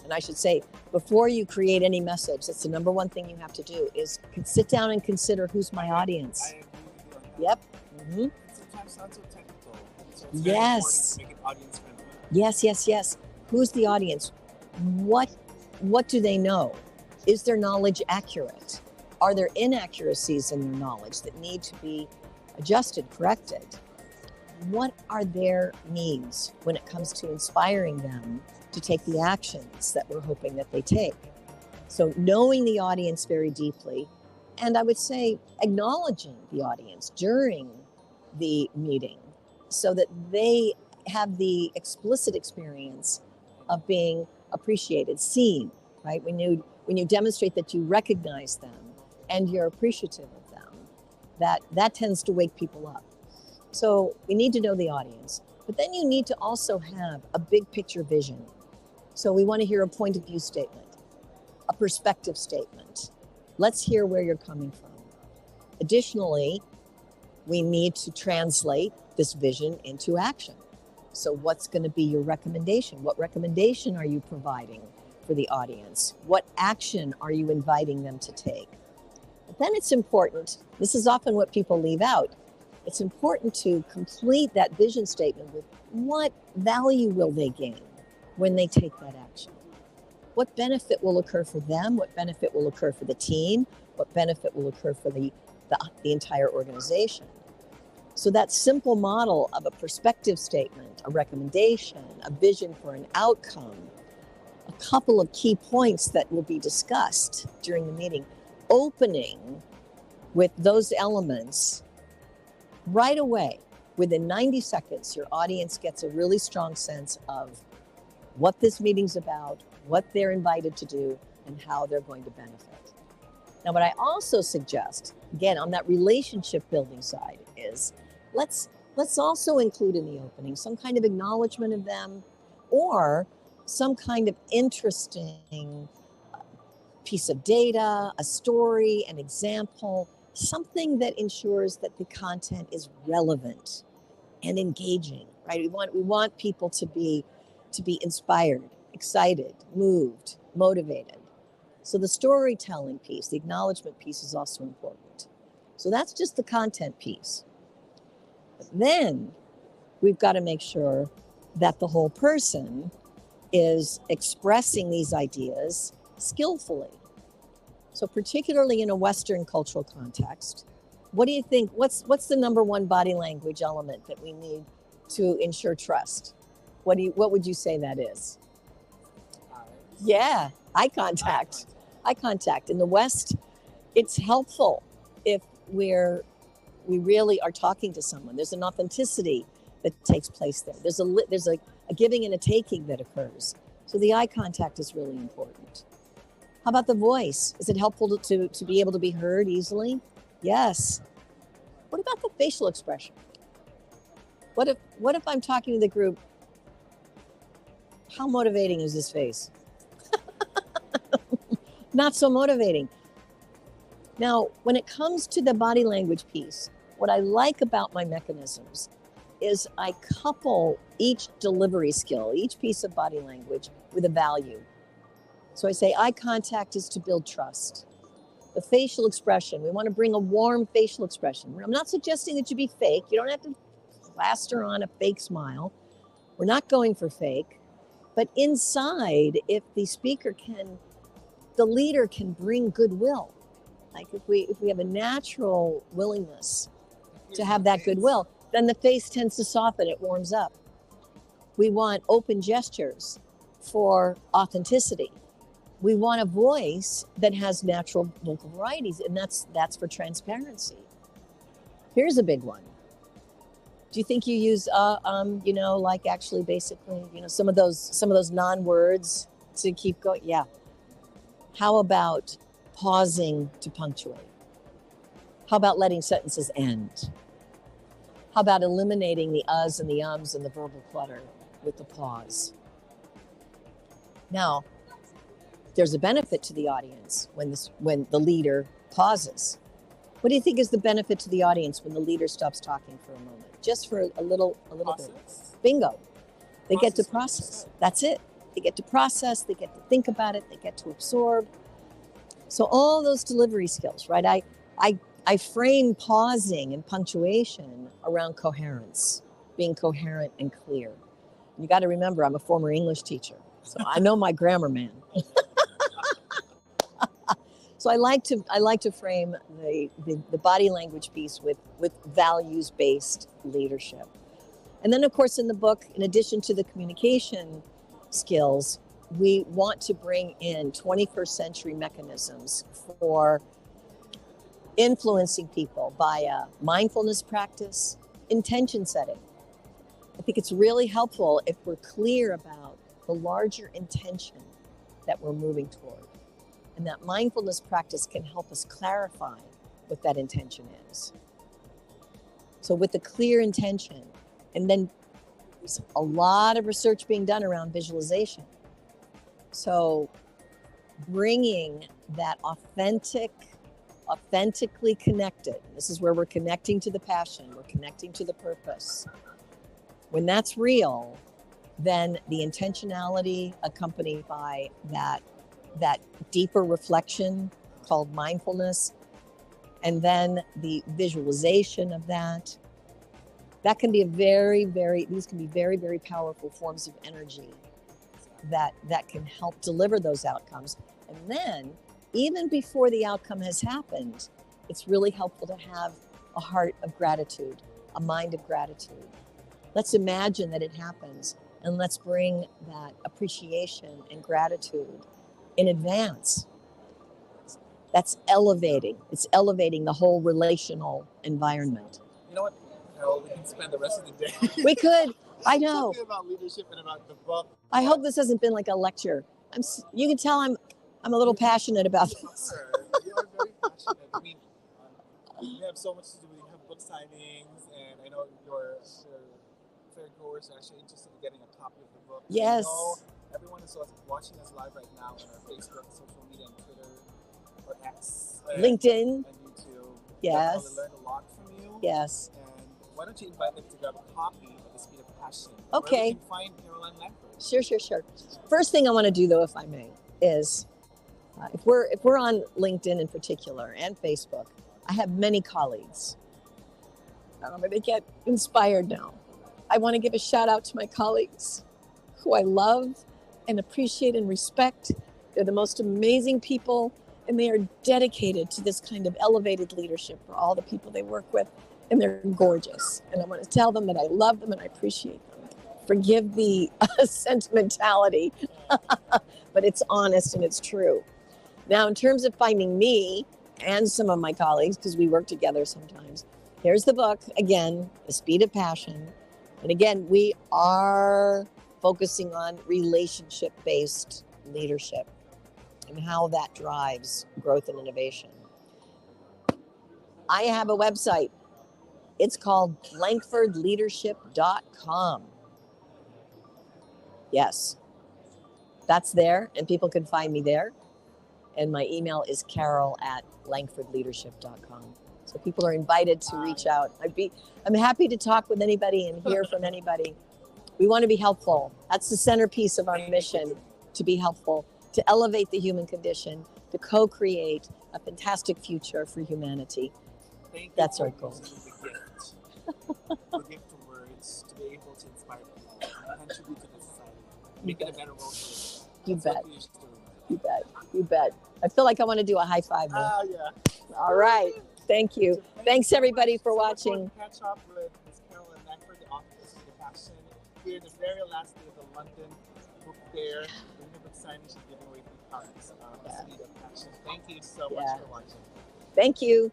And I should say, before you create any message, that's the number one thing you have to do, is sit down and consider, who's my audience? I agree with you on that. Yep. Sometimes sounds so technical. So it's Yes. very important to make it audience friendly. Yes. Who's the audience? What do they know? Is their knowledge accurate? Are there inaccuracies in their knowledge that need to be adjusted, corrected? What are their needs when it comes to inspiring them to take the actions that we're hoping that they take? So knowing the audience very deeply, and I would say acknowledging the audience during the meeting so that they have the explicit experience of being appreciated, seen, right? When you demonstrate that you recognize them and you're appreciative of them, that tends to wake people up. So we need to know the audience, but then you need to also have a big picture vision. So we want to hear a point of view statement, a perspective statement. Let's hear where you're coming from. Additionally, we need to translate this vision into action. So what's going to be your recommendation? What recommendation are you providing for the audience? What action are you inviting them to take? But then it's important, this is often what people leave out, it's important to complete that vision statement with what value will they gain when they take that action? What benefit will occur for them? What benefit will occur for the team? What benefit will occur for the entire organization? So that simple model of a perspective statement, a recommendation, a vision for an outcome, a couple of key points that will be discussed during the meeting, opening with those elements right away. Within 90 seconds, your audience gets a really strong sense of what this meeting's about, what they're invited to do, and how they're going to benefit. Now, what I also suggest, again, on that relationship building side, is let's also include in the opening some kind of acknowledgement of them, or some kind of interesting piece of data, a story, an example, something that ensures that the content is relevant and engaging, right? We want people to be inspired, excited, moved, motivated. So the storytelling piece, the acknowledgement piece is also important. So that's just the content piece. But then we've got to make sure that the whole person is expressing these ideas skillfully. So particularly in a Western cultural context, what do you think, what's the number one body language element that we need to ensure trust? What would you say that is? Yeah, eye contact. Eye contact. In the West, it's helpful if we really are talking to someone. There's an authenticity that takes place there. There's a giving and a taking that occurs. So the eye contact is really important. How about the voice? Is it helpful to be able to be heard easily? Yes. What about the facial expression? What if I'm talking to the group? How motivating is this face? Not so motivating. Now, when it comes to the body language piece, what I like about my mechanisms is I couple each delivery skill, each piece of body language, with a value. So I say eye contact is to build trust. The facial expression, we want to bring a warm facial expression. I'm not suggesting that you be fake. You don't have to plaster on a fake smile. We're not going for fake. But inside, if the leader can bring goodwill, like if we have a natural willingness to have that goodwill, then the face tends to soften, it warms up. We want open gestures for authenticity. We want a voice that has natural vocal varieties, and that's for transparency. Here's a big one. Do you think you use, like actually basically, some of those non-words to keep going? Yeah. How about pausing to punctuate? How about letting sentences end? How about eliminating the uhs and the ums and the verbal clutter with the pause? Now, there's a benefit to the audience when the leader pauses. What do you think is the benefit to the audience when the leader stops talking for a moment? Just for a little bit. Bingo. They get to process. That's it. They get to process, they get to think about it, they get to absorb. So all those delivery skills, right? I frame pausing and punctuation around coherence, being coherent and clear. And you got to remember, I'm a former English teacher, so I know my grammar, man. So I like to frame the body language piece with values-based leadership. And then, of course, in the book, in addition to the communication skills, we want to bring in 21st century mechanisms for influencing people via mindfulness practice, intention setting. I think it's really helpful if we're clear about the larger intention that we're moving toward. And that mindfulness practice can help us clarify what that intention is. So with a clear intention, and then there's a lot of research being done around visualization. So bringing that authentically connected, this is where we're connecting to the passion, we're connecting to the purpose. When that's real, then the intentionality accompanied by that deeper reflection called mindfulness, and then the visualization of that, That can be these can be very, very powerful forms of energy that can help deliver those outcomes. And then, even before the outcome has happened, it's really helpful to have a heart of gratitude, a mind of gratitude. Let's imagine that it happens, and let's bring that appreciation and gratitude in advance. That's elevating. It's elevating the whole relational environment. You know what, Carol, we can spend the rest of the day. We could. I know. Talking about leadership and about the book. I hope this hasn't been like a lecture. You can tell I'm a little passionate about this. You are very passionate. I mean, you have so much to do. You have book signings, and I know your fairgoers are actually interested in getting a copy of the book. Yes. I know everyone is watching us live right now on our Facebook, social media, and Twitter, or X, LinkedIn, and YouTube. Yes. They learned a lot from you. Yes. And why don't you invite them to grab a copy of The Speed of Passion? Okay. Where we can find Caroline Langford. Sure. First thing I want to do, though, if I may, is if we're on LinkedIn in particular and Facebook, I have many colleagues. I'm going to get inspired now. I want to give a shout out to my colleagues who I love and appreciate and respect. They're the most amazing people, and they are dedicated to this kind of elevated leadership for all the people they work with, and they're gorgeous. And I want to tell them that I love them and I appreciate them. Forgive the sentimentality, but it's honest and it's true. Now, in terms of finding me and some of my colleagues, because we work together sometimes, here's the book, again, The Speed of Passion. And again, we are focusing on relationship-based leadership and how that drives growth and innovation. I have a website. It's called langfordleadership.com. Yes, that's there, and people can find me there. And my email is carol@langfordleadership.com. So people are invited to reach out. I'm happy to talk with anybody and hear from anybody. We want to be helpful. That's the centerpiece of our mission, to be helpful, to elevate the human condition, to co-create a fantastic future for humanity. That's our goal. The gift of words to be able to inspire people and contribute to the society, make it a better world. You bet. I feel like I want to do a high five now. Yeah. All right. Thank you. Thanks everybody for watching. Catch up with Ms. Caroline Langford, the author of The Passion, here the very last day of the London Book Fair. During the book signing, she's giving away 3 copies of The Speed of Passion. Thank you so much for watching. Thank you.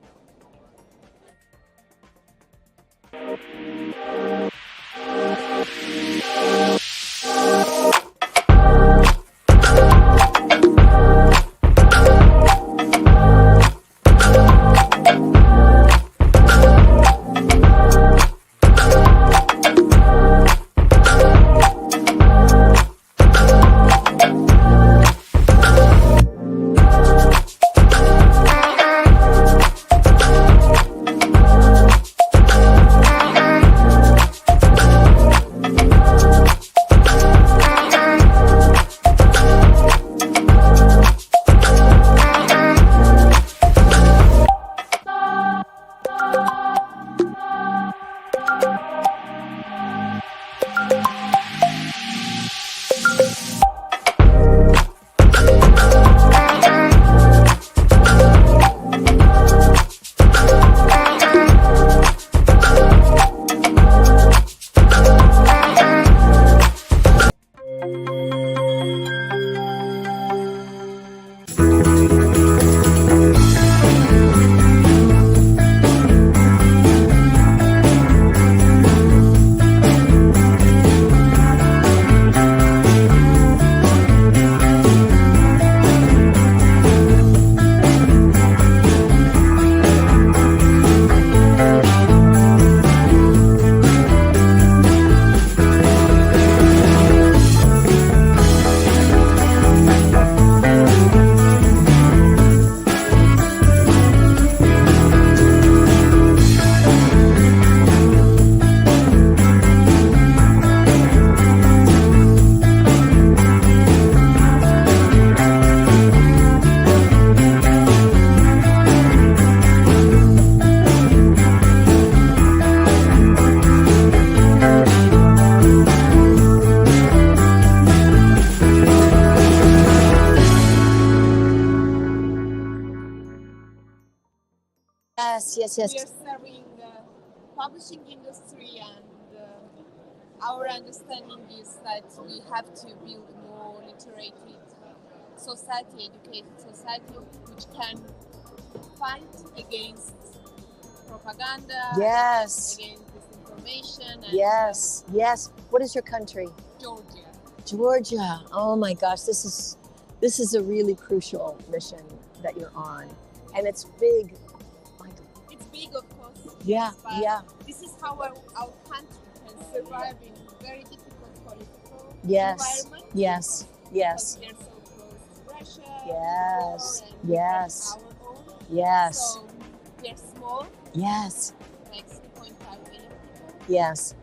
Yes, yes, yes. We are serving the publishing industry, and our understanding is that we have to build more literate society, educated society, which can fight against propaganda, Yes. against disinformation. And Yes, yes. What is your country? Georgia. Georgia. Oh my gosh, this is a really crucial mission that you're on, and it's big. It's big, of course. Yeah, But yeah. this is how our country can survive in very difficult political Yes, environment. yes, yes, Because they're so close to Russia. yes, war, and yes, our own. yes, So they're small, yes, like 3.5 million people. yes.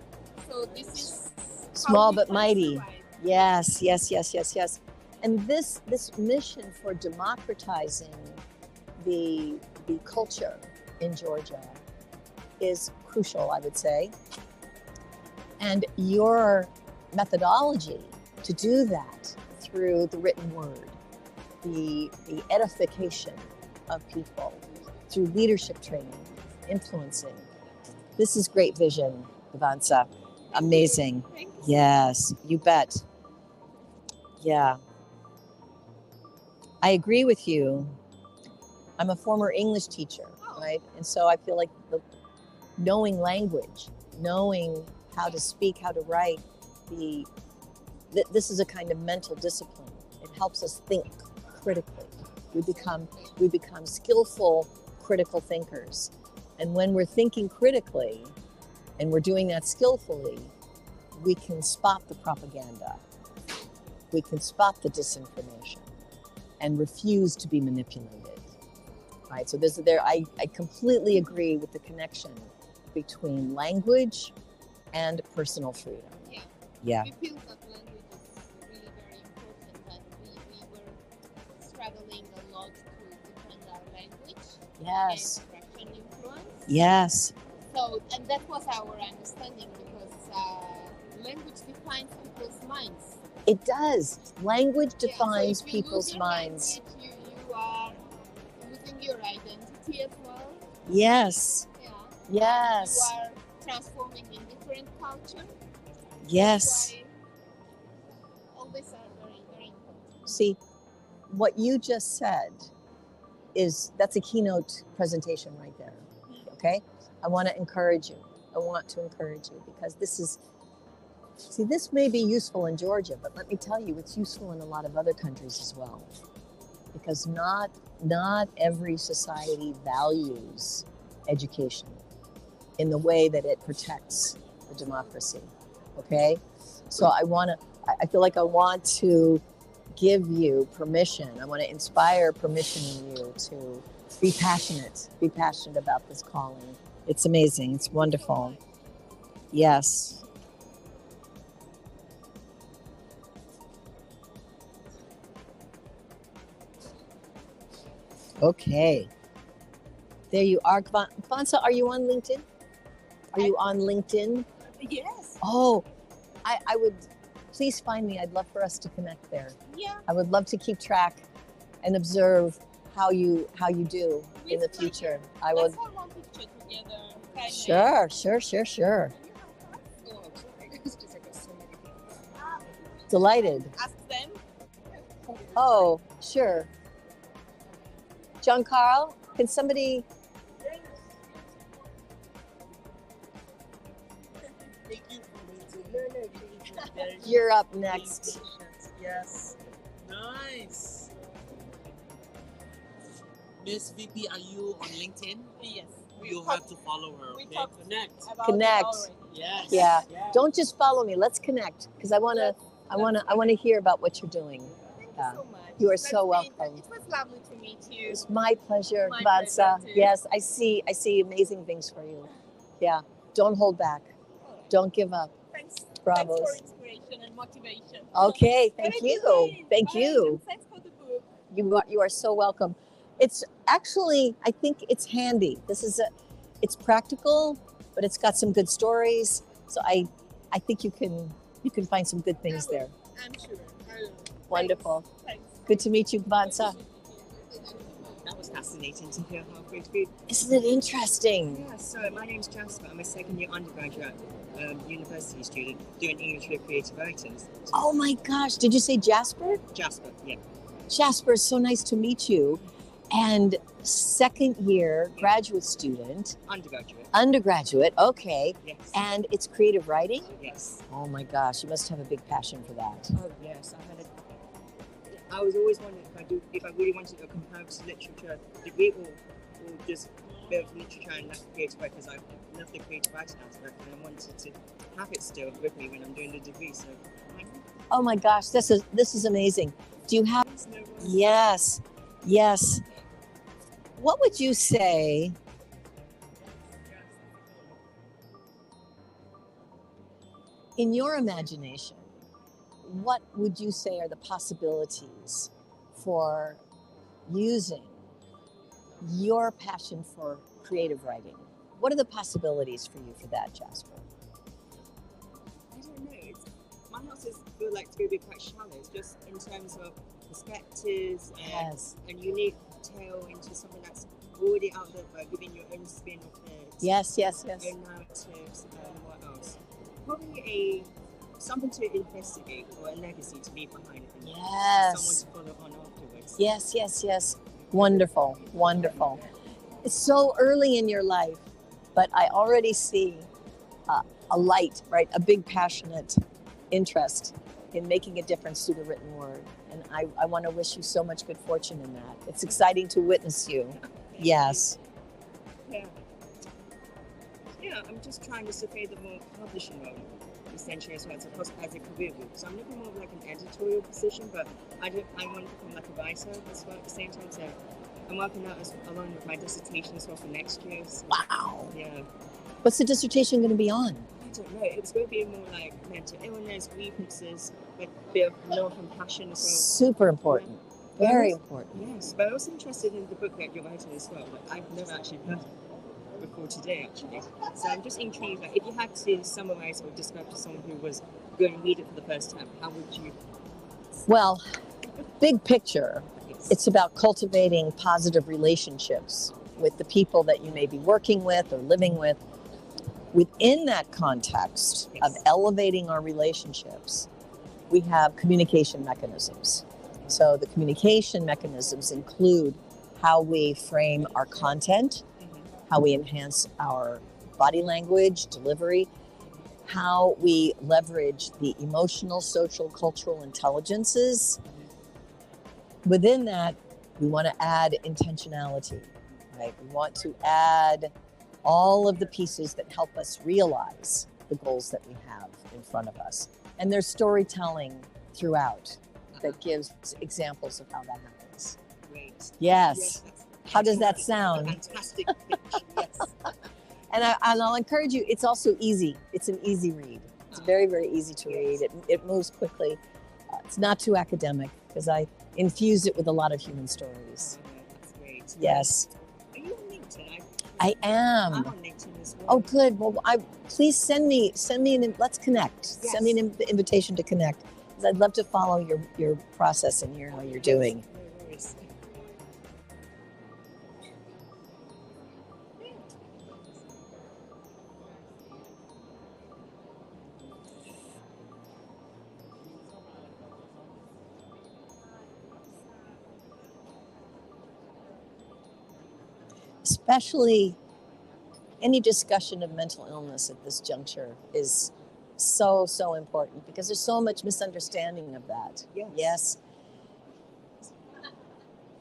So this is Small how we but can mighty. survive. Yes, yes, yes, yes, yes. And this mission for democratizing the culture in Georgia is crucial, I would say. And your methodology to do that through the written word, the edification of people through leadership training, influencing. This is great vision, Ivansa. Amazing. Thank you. Yes, you bet. Yeah. I agree with you. I'm a former English teacher, right? And so I feel like knowing language, knowing how to speak, how to write, this is a kind of mental discipline. It helps us think critically. We become skillful, critical thinkers. And when we're thinking critically, and we're doing that skillfully, we can spot the propaganda. We can spot the disinformation and refuse to be manipulated. Right? So I completely agree with the connection between language and personal freedom. Yeah. Yeah. We feel that language is really very important, and we were struggling a lot to defend our language Yes. against Russian influence. Yes. So, and that was our understanding, because language defines people's minds. It does. Language Yeah, defines so if you people's lose your minds. language, you are losing your identity as well. Yes. Yeah. Yes. You are transforming in different culture. Yes. That's why all these are very, very important. See, what you just said that's a keynote presentation right there. Okay? I want to encourage you. I want to encourage you because this may be useful in Georgia, but let me tell you, it's useful in a lot of other countries as well. Because not every society values education in the way that it protects the democracy. Okay? So I feel like I want to give you permission. I want to inspire permission in you to be passionate about this calling. It's amazing. It's wonderful. Yes. Okay. There you are. Kvansa, are you on LinkedIn? Are you on LinkedIn? Yes. Oh, I would, please find me. I'd love for us to connect there. Yeah. I would love to keep track and observe how you do in the future. I would. Let's have one picture together. Okay, Sure. Oh, sorry. Delighted. Ask them. Oh, sure. John Carl, can somebody? Thank you for meeting. You're up next. Yes. Nice. Miss VP, are you on LinkedIn? Yes. You have to follow her. we Okay, talked connect. About Connect. it already. Yes. Yeah. Yes. Don't just follow me. Let's connect because I want to hear about what you're doing. Thank Yeah. you so much. You are Let's so stay in touch. welcome. It was lovely to meet you. It's my pleasure, My Kvansa. pleasure, too. Yes, I see amazing things for you. Yeah. Don't hold back. All right. Don't give up. Thanks. Bravos. Thanks for inspiration and motivation. Okay, thank Very you. good. Thank Bye, you. and thanks for the book. You are so welcome. It's actually, I think it's handy. It's practical, but it's got some good stories. So I think you can find some good things there. I'm sure. I will. Wonderful. Thanks. Good to meet you, Kvansa. That was fascinating to hear halfway through. Isn't it interesting? Yeah, so my name's Jasper. I'm a second-year undergraduate university student doing English with creative writers. Oh my gosh, did you say Jasper? Jasper, yeah. Jasper, so nice to meet you. And second year graduate student. Undergraduate, okay. yes. And it's creative writing? Yes. Oh my gosh, you must have a big passion for that. Oh yes, I was always wondering if I really wanted a comparative literature degree or just a bit of literature and creative writing, because I love the creative writing aspect and I wanted to have it still with me when I'm doing the degree. So, oh my gosh, this is amazing. Do you have? Yes. What would you say? In your imagination, what would you say are the possibilities for using your passion for creative writing? What are the possibilities for you for that, Jasper? I don't know. My house feel like it's going to be quite shallow. It's just in terms of perspectives and a unique tale into something that's already out there, but giving your own spin of it. Yes. Own narratives and what else? Probably something to investigate or a legacy to leave behind. Yes. Someone to follow on afterwards. Yes. Wonderful. It's so early in your life, but I already see a light, right? A big passionate interest in making a difference through the written word. And I want to wish you so much good fortune in that. It's exciting to witness you. Yes. Yeah, I'm just trying to survey the more publishing role, essentially, as well as a career route. So I'm looking more of like an editorial position, but I want to become like a writer as well at the same time. So I'm working out along with my dissertation as well for next year. So, wow. Yeah. What's the dissertation going to be on? I don't know. It's going to be more like mental illness, grievances, like a bit of love and passion as well. Super important. Yeah. Very important. Yes, but I was interested in the book that you're writing as well, but I've never actually heard it before today, actually. So I'm just intrigued, like, if you had to summarize or describe to someone who was going to read it for the first time, how would you? Well, big picture, Yes. It's about cultivating positive relationships with the people that you may be working with or living with. Within that context of elevating our relationships, we have communication mechanisms. So the communication mechanisms include how we frame our content, how we enhance our body language, delivery, how we leverage the emotional, social, cultural intelligences. Within that, we want to add intentionality, right? We want to add all of the pieces that help us realize the goals that we have in front of us. And there's storytelling throughout that gives examples of how that happens. Great. Yes. How does that sound? Fantastic. Yes. And I'll encourage you, it's also easy. It's an easy read. It's very, very easy to read. It moves quickly. It's not too academic because I infuse it with a lot of human stories. That's great. Yes. Are you on LinkedIn? I am. I'm on LinkedIn as well. Oh, good. Well, please send me let's connect. Yes. Send me an invitation to connect. Because I'd love to follow your process and hear how you're doing. No worries. Especially any discussion of mental illness at this juncture is so, so important because there's so much misunderstanding of that. Yes.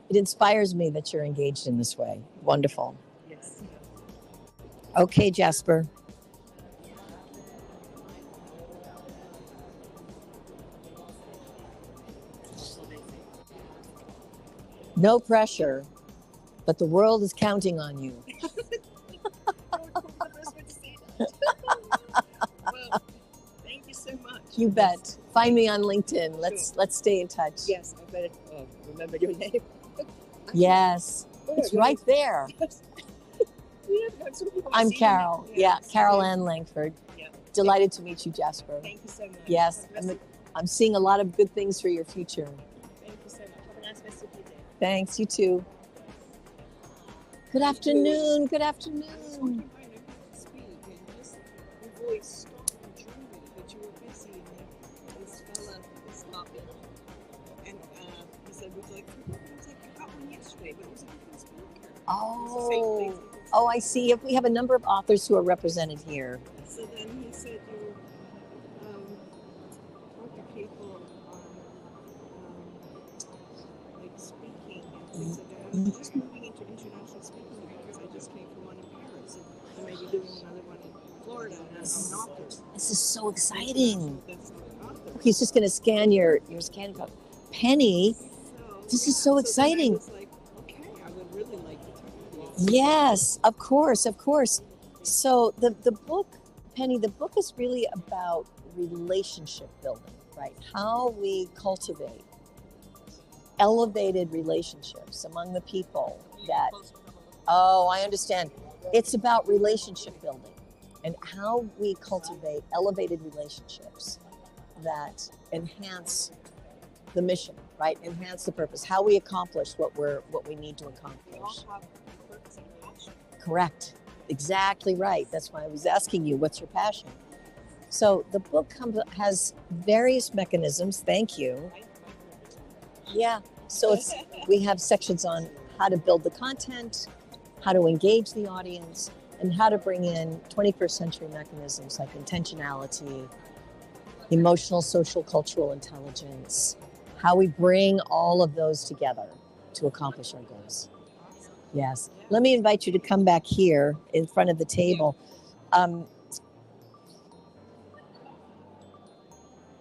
It inspires me that you're engaged in this way. Wonderful. Yes. Okay, Jasper. No pressure, but the world is counting on you. Well, thank you so much. You bet. Find me on LinkedIn. Let's stay in touch. Yes, I better remember your name. Yes, it's right there. I'm Carol. Yeah, Carol Ann Langford. Yeah. Delighted to meet you, Jasper. Thank you so much. Yes, I'm seeing a lot of good things for your future. Thank you so much. Have a nice rest of your day. Thanks, you too. Good afternoon. Good I afternoon. was walking by and I heard you speak, and just your voice stopped and drew me that you were busy. And this fella stopped in, and he said, "Would you like some?" I was like, "I got one yesterday, but it was a different speaker." It was the same Oh, thing. oh, I see. We have a number of authors who are represented here. So then he said you talk to people on like speaking and things like that. I'm just moving into international speaking because I just came from one in Paris and I may be doing another one in Florida, and I'm an author. This is so exciting. International author. He's just going to scan your scan code. Penny, this is so exciting. Then I was like, okay, I would really like to talk to you. Yes, of course, of course. So the book, Penny, the book is really about relationship building, right? How we cultivate elevated relationships among the people that, oh, I understand. It's about relationship building and how we cultivate elevated relationships that enhance the mission, right? Enhance the purpose, how we accomplish what we need to We accomplish. all have a purpose and passion. Correct. Exactly right. That's why I was asking you, what's your passion? So the book has various mechanisms. Thank you. Yeah. So we have sections on how to build the content, how to engage the audience, and how to bring in 21st century mechanisms like intentionality, emotional, social, cultural intelligence, how we bring all of those together to accomplish our goals. Yes. Let me invite you to come back here in front of the table.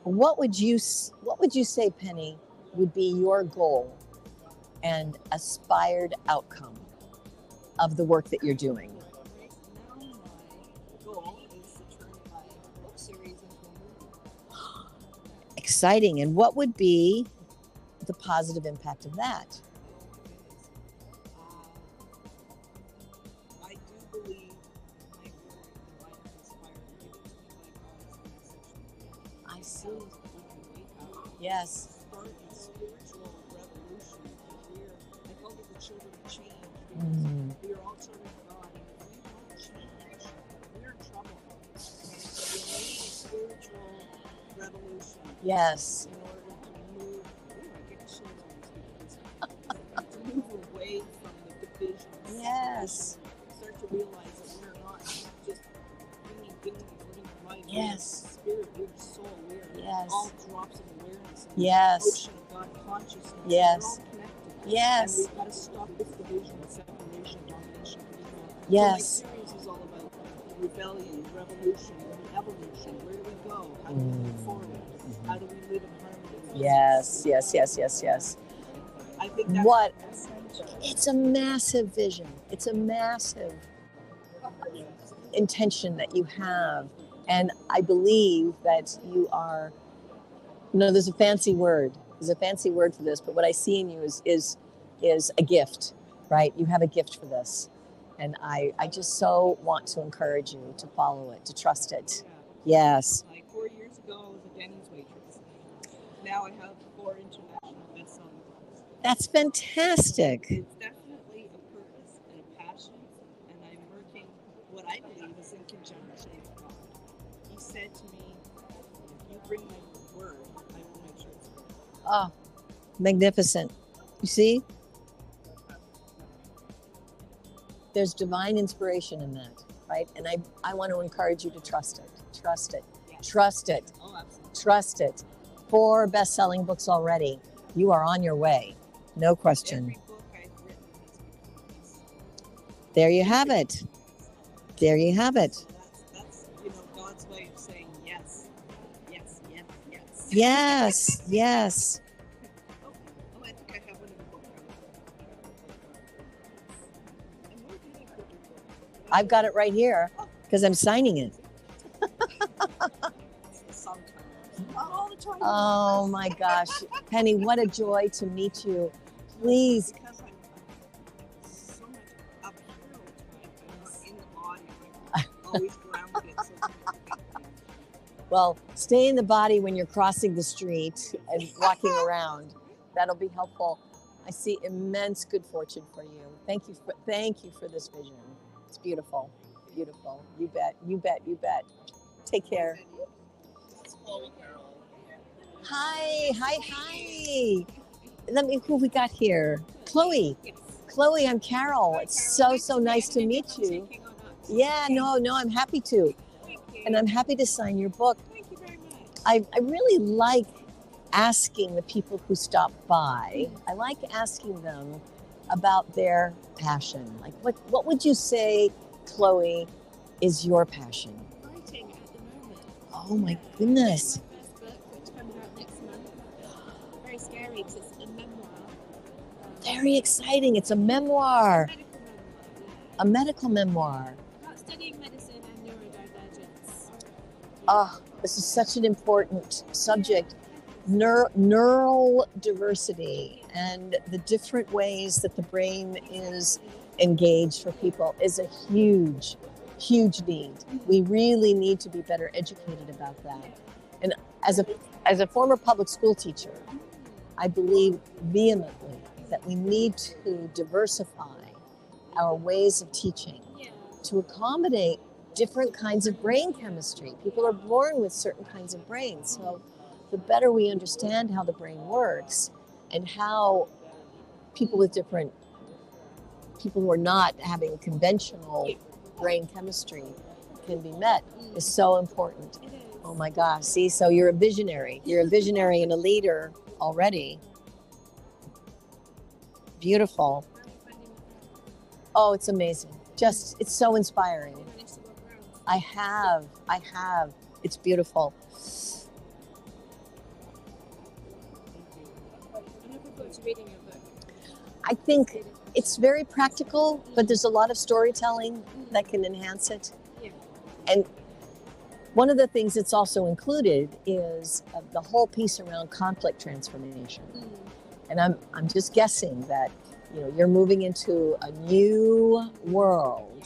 What would you say, Penny, would be your goal and aspired outcome of the work that you're doing? Right now, my goal is to turn my book series into a movie. Exciting. And what would be the positive impact of that? I do believe my work divinely inspired and given to me by God as a message. I see. People can wake up. Yes. Start a spiritual revolution. I call it the children of change because we are all children of God, and if we don't change, we're in trouble. Okay? So we need a spiritual revolution. Yes. In order to move, I get chills when I speak this. To move away from the division. Yes. Start to realize that we're not just human beings living a life. Yes. We're spirit, we're soul, we're Yes. all drops of awareness. Yes. Ocean of God consciousness. Yes. We're all connected. Yes. And we've got to stop this division, separation, domination, control. Yes. So my series is all about rebellion, revolution, evolution. Where do we go? How do we move forward? How do we live in harmony? Yes. Yes. Yes. Yes. Yes. I think that's What? essential. It's a massive vision. It's a massive intention that you have. And I believe that you are, there's a fancy word. There's a fancy word for this, but what I see in you is a gift, right? You have a gift for this. And I just so want to encourage you to follow it, to trust it. Yes. Like 4 years ago, I was a Denny's waitress. Now I have 4 international best-selling books. That's fantastic. It's definitely a purpose and a passion, and I'm working what I believe is in conjunction with God. He said to me, if you bring my word, I will make sure it's good. Oh, magnificent. You see? There's divine inspiration in that, right? And I want to encourage you to trust it. Trust it. Yes. Trust it. Oh, absolutely. Trust it. 4 best-selling books already. You are on your way. No question. Every book I've written has become a bestseller. There you have it. There you have it. So that's God's way of saying yes, yes, yes, yes. Yes, yes. Oh, I think I have one in the book. And where did I put your book? I've got it right here because I'm signing it. It's the sometimes. All the time. Oh my gosh. Penny, what a joy to meet you. Please. Because I'm so much up here all the time. I'm not in the body. I'm always grounded. So Well, stay in the body when you're crossing the street and walking around. That'll be helpful. I see immense good fortune for you. Thank you for this vision. It's beautiful. Beautiful. You bet. You bet. You bet. Take care. Hi. Hi. Hi. Who we got here? Chloe. Yes. Chloe, I'm Carol. Hi, It's Carol. so nice to meet you. Taking on us. Yeah, no, I'm happy to. Thank you. And I'm happy to sign your book. Thank you very much. I really like asking the people who stop by, I like asking them about their passion. Like, what would you say, Chloe, is your passion? Writing at the moment. Oh my goodness. My first book, which comes out next month. Very scary because it's a memoir. Very exciting. It's a memoir, A medical memoir. a medical memoir. About studying medicine and neurodivergence. Oh, this is such an important subject. Neural diversity and the different ways that the brain is engaged for people is a huge need. We really need to be better educated about that. And as a former public school teacher, I believe vehemently that we need to diversify our ways of teaching to accommodate different kinds of brain chemistry. People are born with certain kinds of brains. So the better we understand how the brain works and how people who are not having conventional brain chemistry can be met is so important. It is. Oh my gosh, see, so you're a visionary. You're a visionary and a leader already. Beautiful. How are you finding the book? Oh, it's amazing. It's so inspiring. You managed to walk around. I have. It's beautiful. I'm looking forward to reading your book. I think it's very practical, but there's a lot of storytelling that can enhance it. Yeah. And one of the things that's also included is the whole piece around conflict transformation. And I'm just guessing that you're moving into a new world.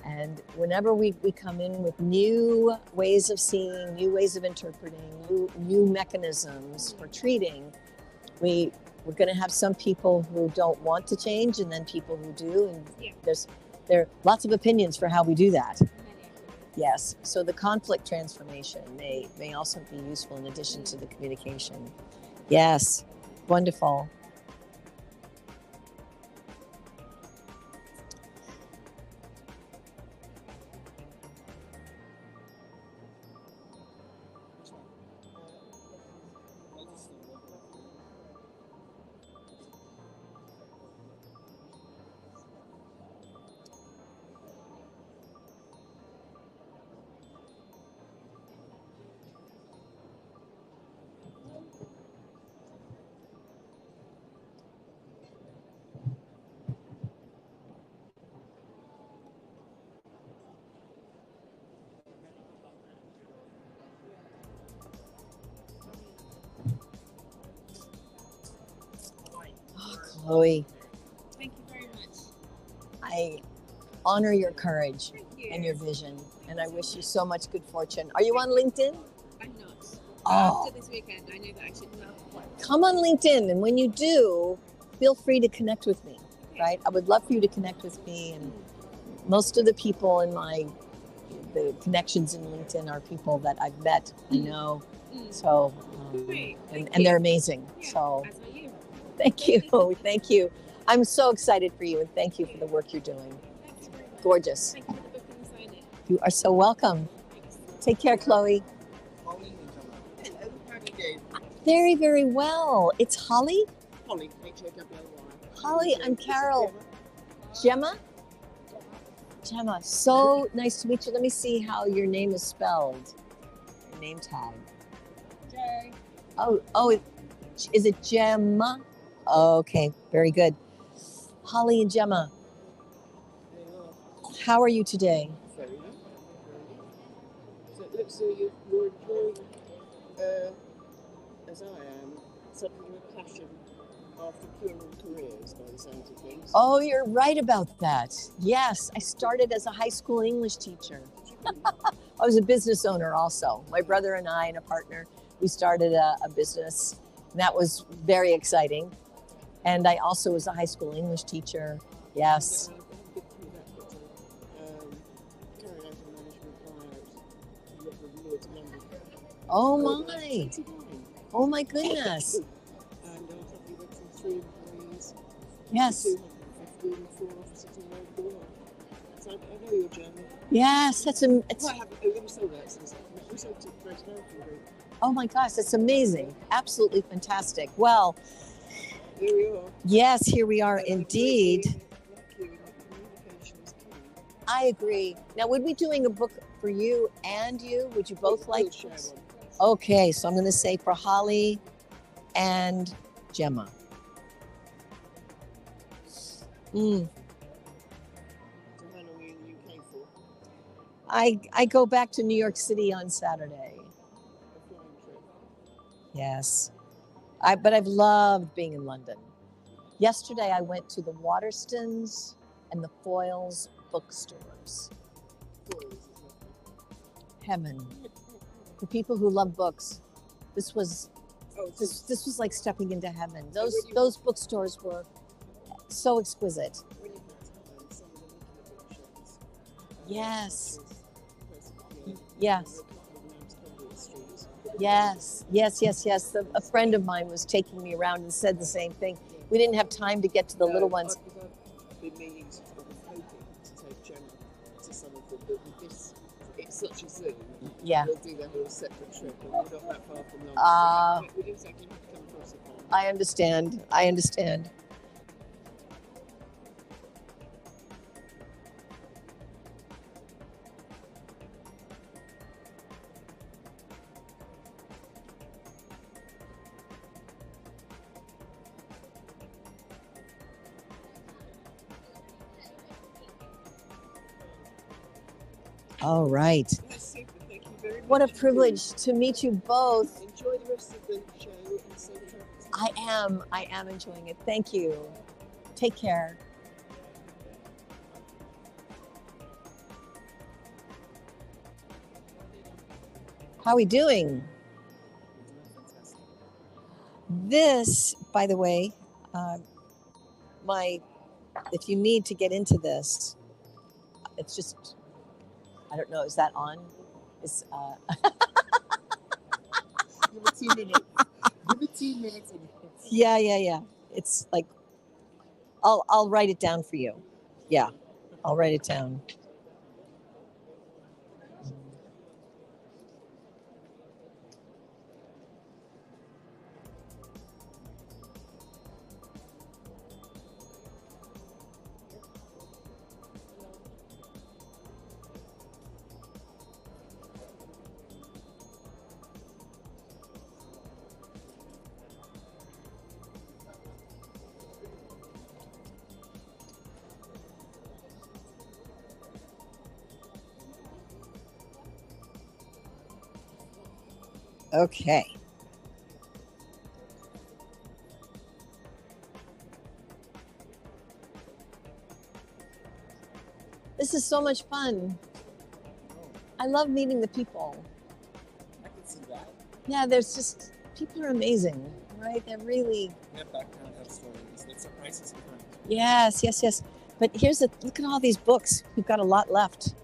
And whenever we come in with new ways of seeing, new ways of interpreting, new mechanisms for treating, we're going to have some people who don't want to change and then people who do. And there are lots of opinions for how we do that. Yes. So the conflict transformation may also be useful in addition to the communication. Yes. Wonderful. Chloe, Thank you very much. I honor your courage Thank you. and your vision, and I wish you so much good fortune. Are you on LinkedIn? I'm not. Oh. After this weekend, I know that I should not. Come on LinkedIn, and when you do, feel free to connect with me, right? I would love for you to connect with me, and most of the people in the connections in LinkedIn are people that I've met, I know, so, Great. and they're amazing, Yeah, so as are you. thank you. I'm so excited for you, and thank you for the work you're doing. Thanks very much. Gorgeous. Thank you for the book and signing. You are so welcome. Thanks. Take care, Chloe. Holly and Gemma. Hello, how are you doing? Very, very well. It's Holly. Holly, H-O-W-L-Y. Holly, I'm Carol. Gemma? Gemma, so nice to meet you. Let me see how your name is spelled. Your name tag. Jay. Oh, is it Gemma? Okay, very good. Holly and Gemma, There you are. how are you today? Very nice. So it looks as though you're enjoying, as I am, something of a passion after pursuing careers by the sounds of things. Oh, you're right about that. Yes, I started as a high school English teacher. I was a business owner also. My brother and I and a partner, we started a business. And that was very exciting. And I also was a high school English teacher. Yes. Oh my. Oh my goodness. Yes. Yes, it's oh my gosh, that's amazing. Absolutely fantastic. Well, yes, here we are indeed. I agree. Now, would we be doing a book for you and you? Would you both like this? Okay, so I'm going to say for Holly and Gemma. I go back to New York City on Saturday. Yes. But I've loved being in London. Yesterday I went to the Waterstones and the Foyles bookstores. Heaven. For people who love books, this was like stepping into heaven. Those bookstores were so exquisite. Yes. Yes. Yes. A friend of mine was taking me around and said the same thing. We didn't have time to get to the little ones. It's such a Zoom. Yeah. We'll do the whole separate trip, and we're not that far from Langford. We didn't exactly have to come across it. I understand. All right. Super. Thank you very much. What a privilege to meet you both. Enjoy the rest of the show and safe travels. I am enjoying it. Thank you. Take care. How are we doing? This, by the way, if you need to get into this, it's just, I don't know, is that on? It's Give it 2 minutes. Give it 2 minutes. Yeah. It's like, I'll write it down for you. Yeah, I'll write it down. Okay. This is so much fun. I love meeting the people. I can see that. Yeah, people are amazing, right? They're really... Have background, have stories, that surprises you. Yes. But look at all these books. We've got a lot left.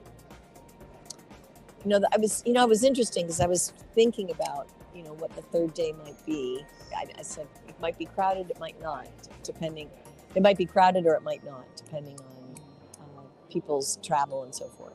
It was interesting because I was thinking about, what the third day might be. I said it might be crowded, it might not, depending. It might be crowded or it might not, depending on people's travel and so forth.